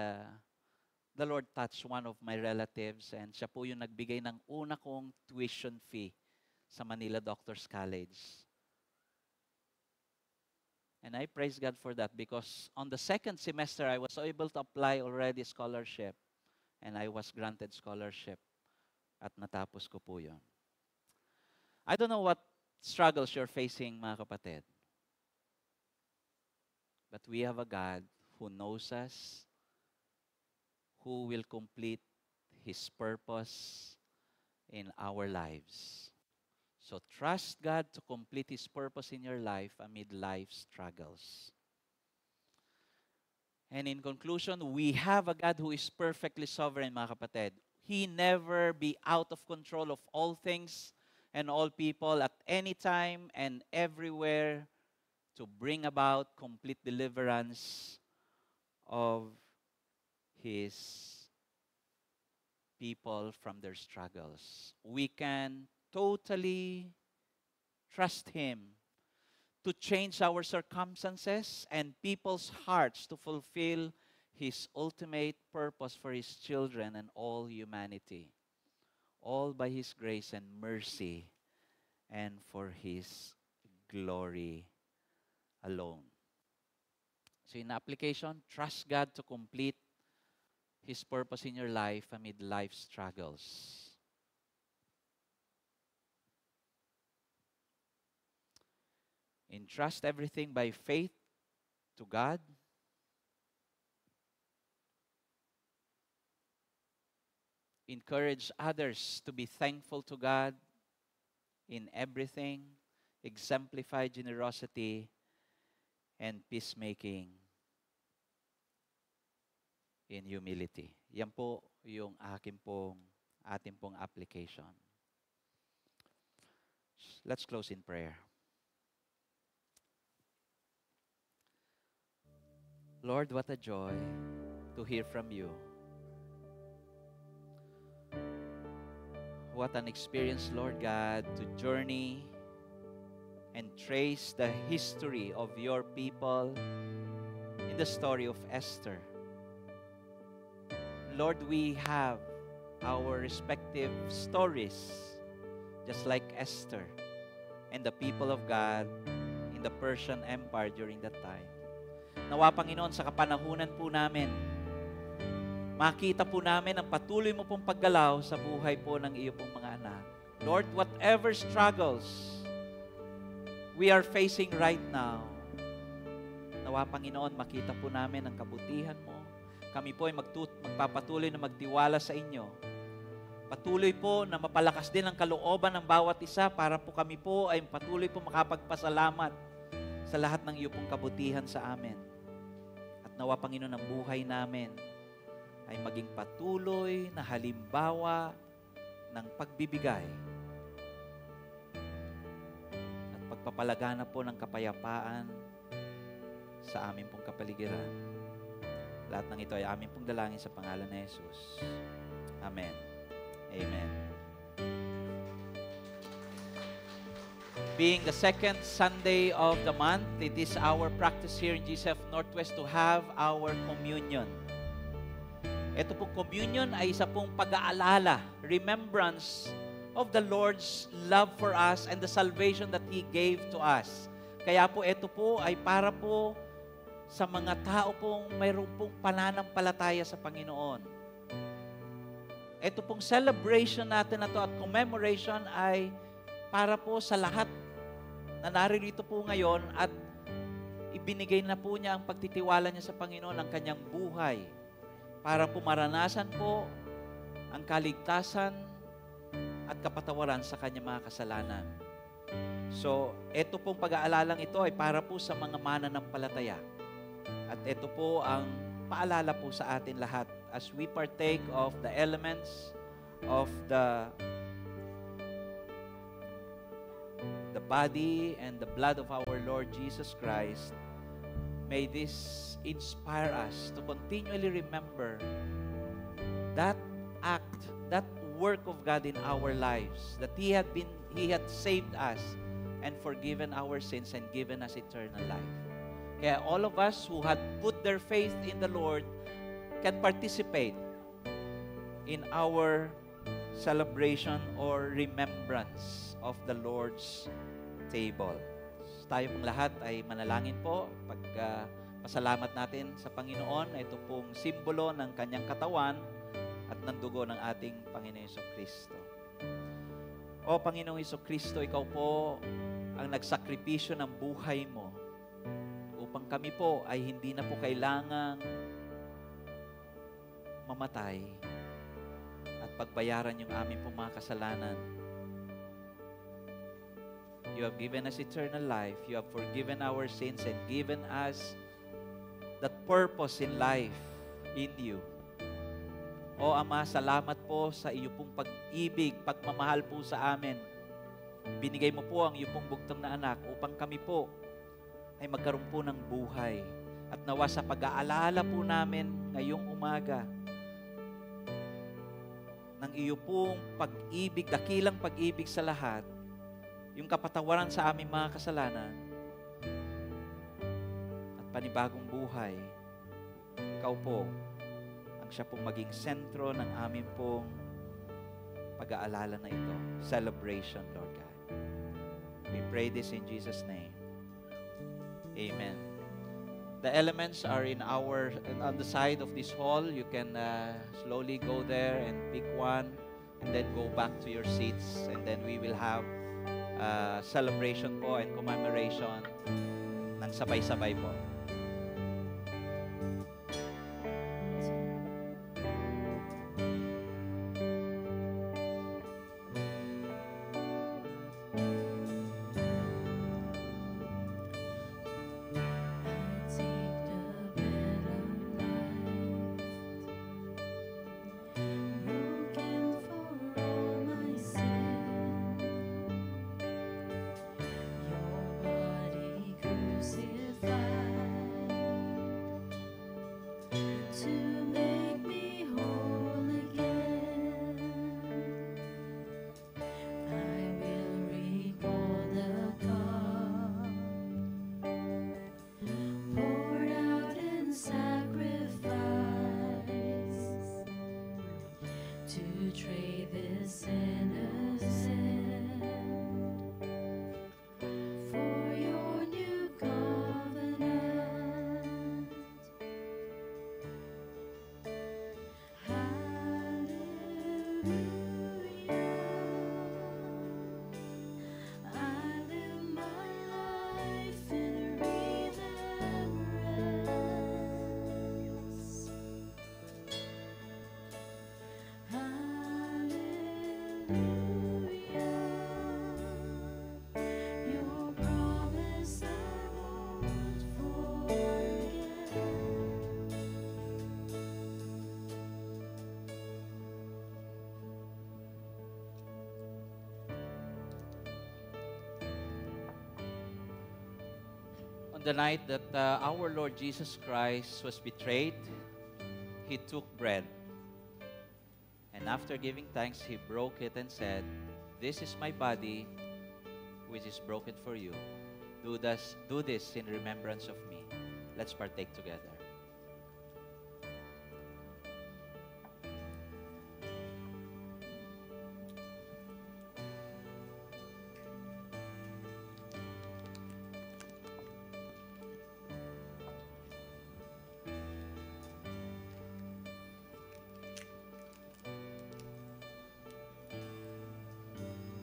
[SPEAKER 3] the Lord touched one of my relatives and siya po yung nagbigay ng una kong tuition fee sa Manila Doctors College. And I praise God for that because on the second semester, I was able to apply already scholarship and I was granted scholarship at natapos ko po yun. I don't know what struggles you're facing, mga kapatid. But we have a God who knows us, who will complete His purpose in our lives. So trust God to complete His purpose in your life amid life's struggles. And in conclusion, we have a God who is perfectly sovereign, mga kapatid. He never be out of control of all things and all people at any time and everywhere to bring about complete deliverance of His people from their struggles. We can totally trust Him to change our circumstances and people's hearts to fulfill His ultimate purpose for His children and all humanity. All by His grace and mercy and for His glory alone. So in application, trust God to complete His purpose in your life amid life's struggles. Entrust everything by faith to God. Encourage others to be thankful to God in everything. Exemplify generosity and peacemaking in humility. Yan po yung ating pong application. Let's close in prayer. Lord, what a joy to hear from you. What an experience, Lord God, to journey and trace the history of your people in the story of Esther. Lord, we have our respective stories, just like Esther and the people of God in the Persian Empire during that time. Nawa, Panginoon, sa kapanahunan po namin, makita po namin ang patuloy mo pong paggalaw sa buhay po ng iyo pong mga anak. Lord, whatever struggles we are facing right now, nawa, Panginoon, makita po namin ang kabutihan mo. Kami po ay magpapatuloy na magtiwala sa inyo. Patuloy po na mapalakas din ang kalooban ng bawat isa para po kami po ay patuloy po makapagpasalamat sa lahat ng iyo pong kabutihan sa amin. At nawa, Panginoon, ang buhay namin ay maging patuloy na halimbawa ng pagbibigay at pagpapalagana po ng kapayapaan sa amin pong kapaligiran. Lahat ng ito ay amin pong dalangin sa pangalan ni Jesus. Amen. Amen. Being the second Sunday of the month, it is our practice here in GCF Northwest to have our communion. Ito pong communion ay isa pong pag-aalala, remembrance of the Lord's love for us and the salvation that He gave to us. Kaya po ito po ay para po sa mga tao pong mayroon pong pananampalataya sa Panginoon. Ito pong celebration natin na to at commemoration ay para po sa lahat na naririto po ngayon at ibinigay na po niya ang pagtitiwala niya sa Panginoon ang kanyang buhay para po maranasan po ang kaligtasan at kapatawaran sa kanyang mga kasalanan. So, ito pong pag-aalalang ito ay para po sa mga mananampalataya. At ito po ang paalala po sa atin lahat as we partake of the elements of the body and the blood of our Lord Jesus Christ. May this inspire us to continually remember that act, that work of God in our lives, that He had saved us and forgiven our sins and given us eternal life. Kaya all of us who had put their faith in the Lord can participate in our celebration or remembrance of the Lord's table. So, tayo pong lahat ay manalangin po pasalamat natin sa Panginoon. Ito pong simbolo ng kanyang katawan at ng dugo ng ating Panginoon Jesucristo. O Panginoong Jesucristo, ikaw po ang nagsakripisyo ng buhay mo upang kami po ay hindi na po kailangang mamatay at pagbayaran yung aming pong mga kasalanan. You have given us eternal life. You have forgiven our sins and given us that purpose in life in you. O Ama, salamat po sa iyo pong pag-ibig, pagmamahal po sa amin. Binigay mo po ang iyo pong bugtong na anak upang kami po ay magkaroon po ng buhay. At nawa sa pag-aalala po namin ngayong umaga ng iyo pong pag-ibig, dakilang pag-ibig sa lahat, yung kapatawaran sa aming mga kasalanan at panibagong buhay, ikaw po ang siya pong maging sentro ng aming pong pag-aalala na ito. Celebration, Lord God. We pray this in Jesus' name. Amen. The elements are on the side of this hall. You can slowly go there and pick one and then go back to your seats, and then we will have celebration po and commemoration ng sabay-sabay po.
[SPEAKER 2] Your body crucified.
[SPEAKER 3] the night that our Lord Jesus Christ was betrayed, He took bread. And after giving thanks, He broke it and said, "This is my body, which is broken for you. Do this in remembrance of me." Let's partake together.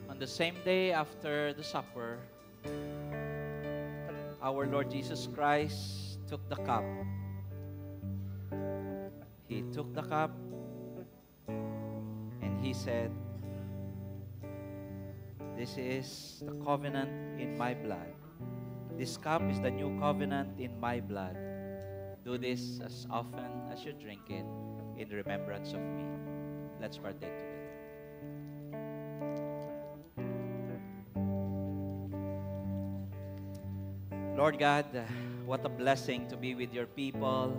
[SPEAKER 3] On the same day after the supper, our Lord Jesus Christ took the cup. He took the cup and He said, "This is the covenant in my blood. This cup is the new covenant in my blood. Do this as often as you drink it in remembrance of me." Let's partake together. Lord God, what a blessing to be with your people,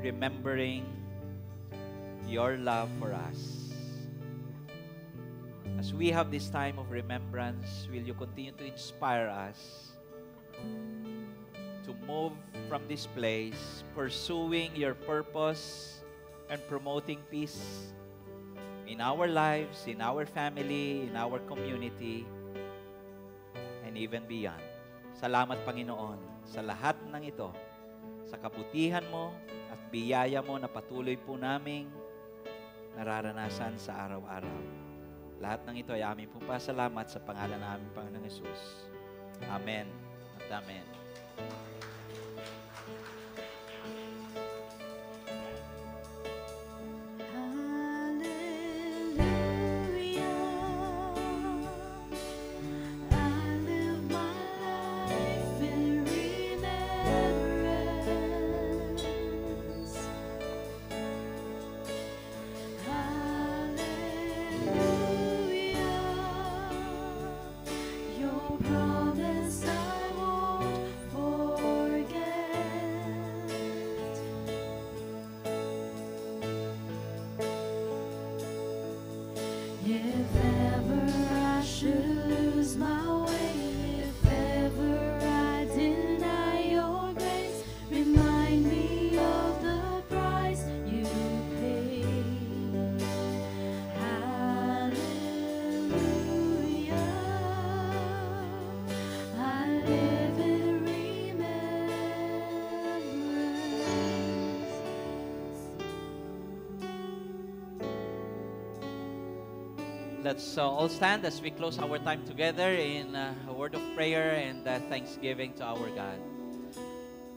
[SPEAKER 3] remembering your love for us. As we have this time of remembrance, will you continue to inspire us to move from this place, pursuing your purpose and promoting peace in our lives, in our family, in our community, and even beyond. Salamat, Panginoon, sa lahat ng ito, sa kabutihan mo at biyaya mo na patuloy po naming nararanasan sa araw-araw. Lahat ng ito ay aming pong pasalamat sa pangalan namin, Panginoong Hesus. Amen at amen. Let's all stand as we close our time together in a word of prayer and thanksgiving to our God.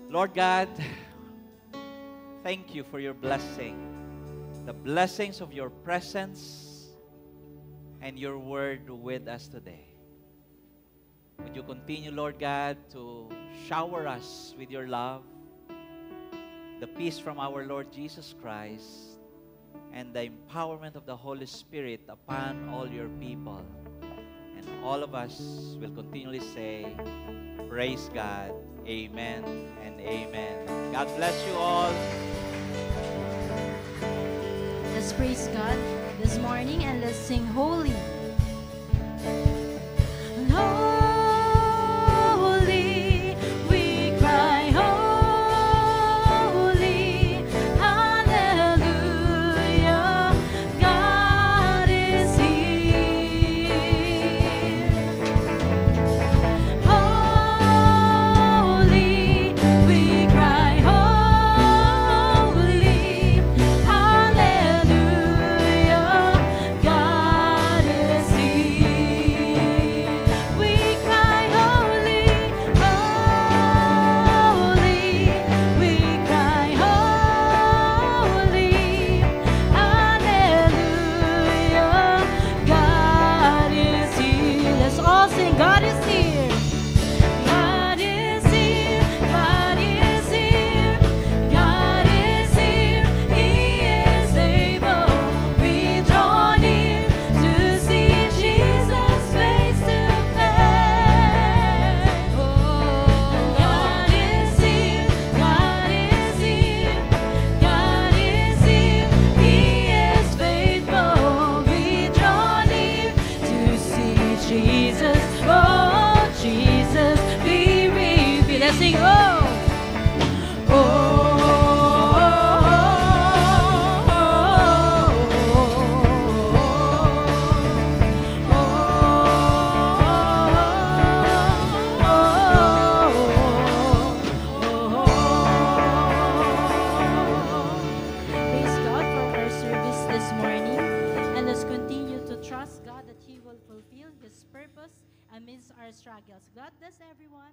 [SPEAKER 3] Lord God, thank you for your blessing, the blessings of your presence and your word with us today. Would you continue, Lord God, to shower us with your love, the peace from our Lord Jesus Christ, and the empowerment of the Holy Spirit upon all your people. And all of us will continually say, praise God, amen and amen. God bless you all.
[SPEAKER 2] Let's praise God this morning and let's sing holy. Holy, we cry holy, hallelujah, God is here. Holy, we cry holy, hallelujah, God is Jesus, oh Jesus, be revealed. Let's sing, oh, Praise God for our service this morning. And let's continue to trust God that He will fulfill His purpose amidst our struggles. God bless everyone.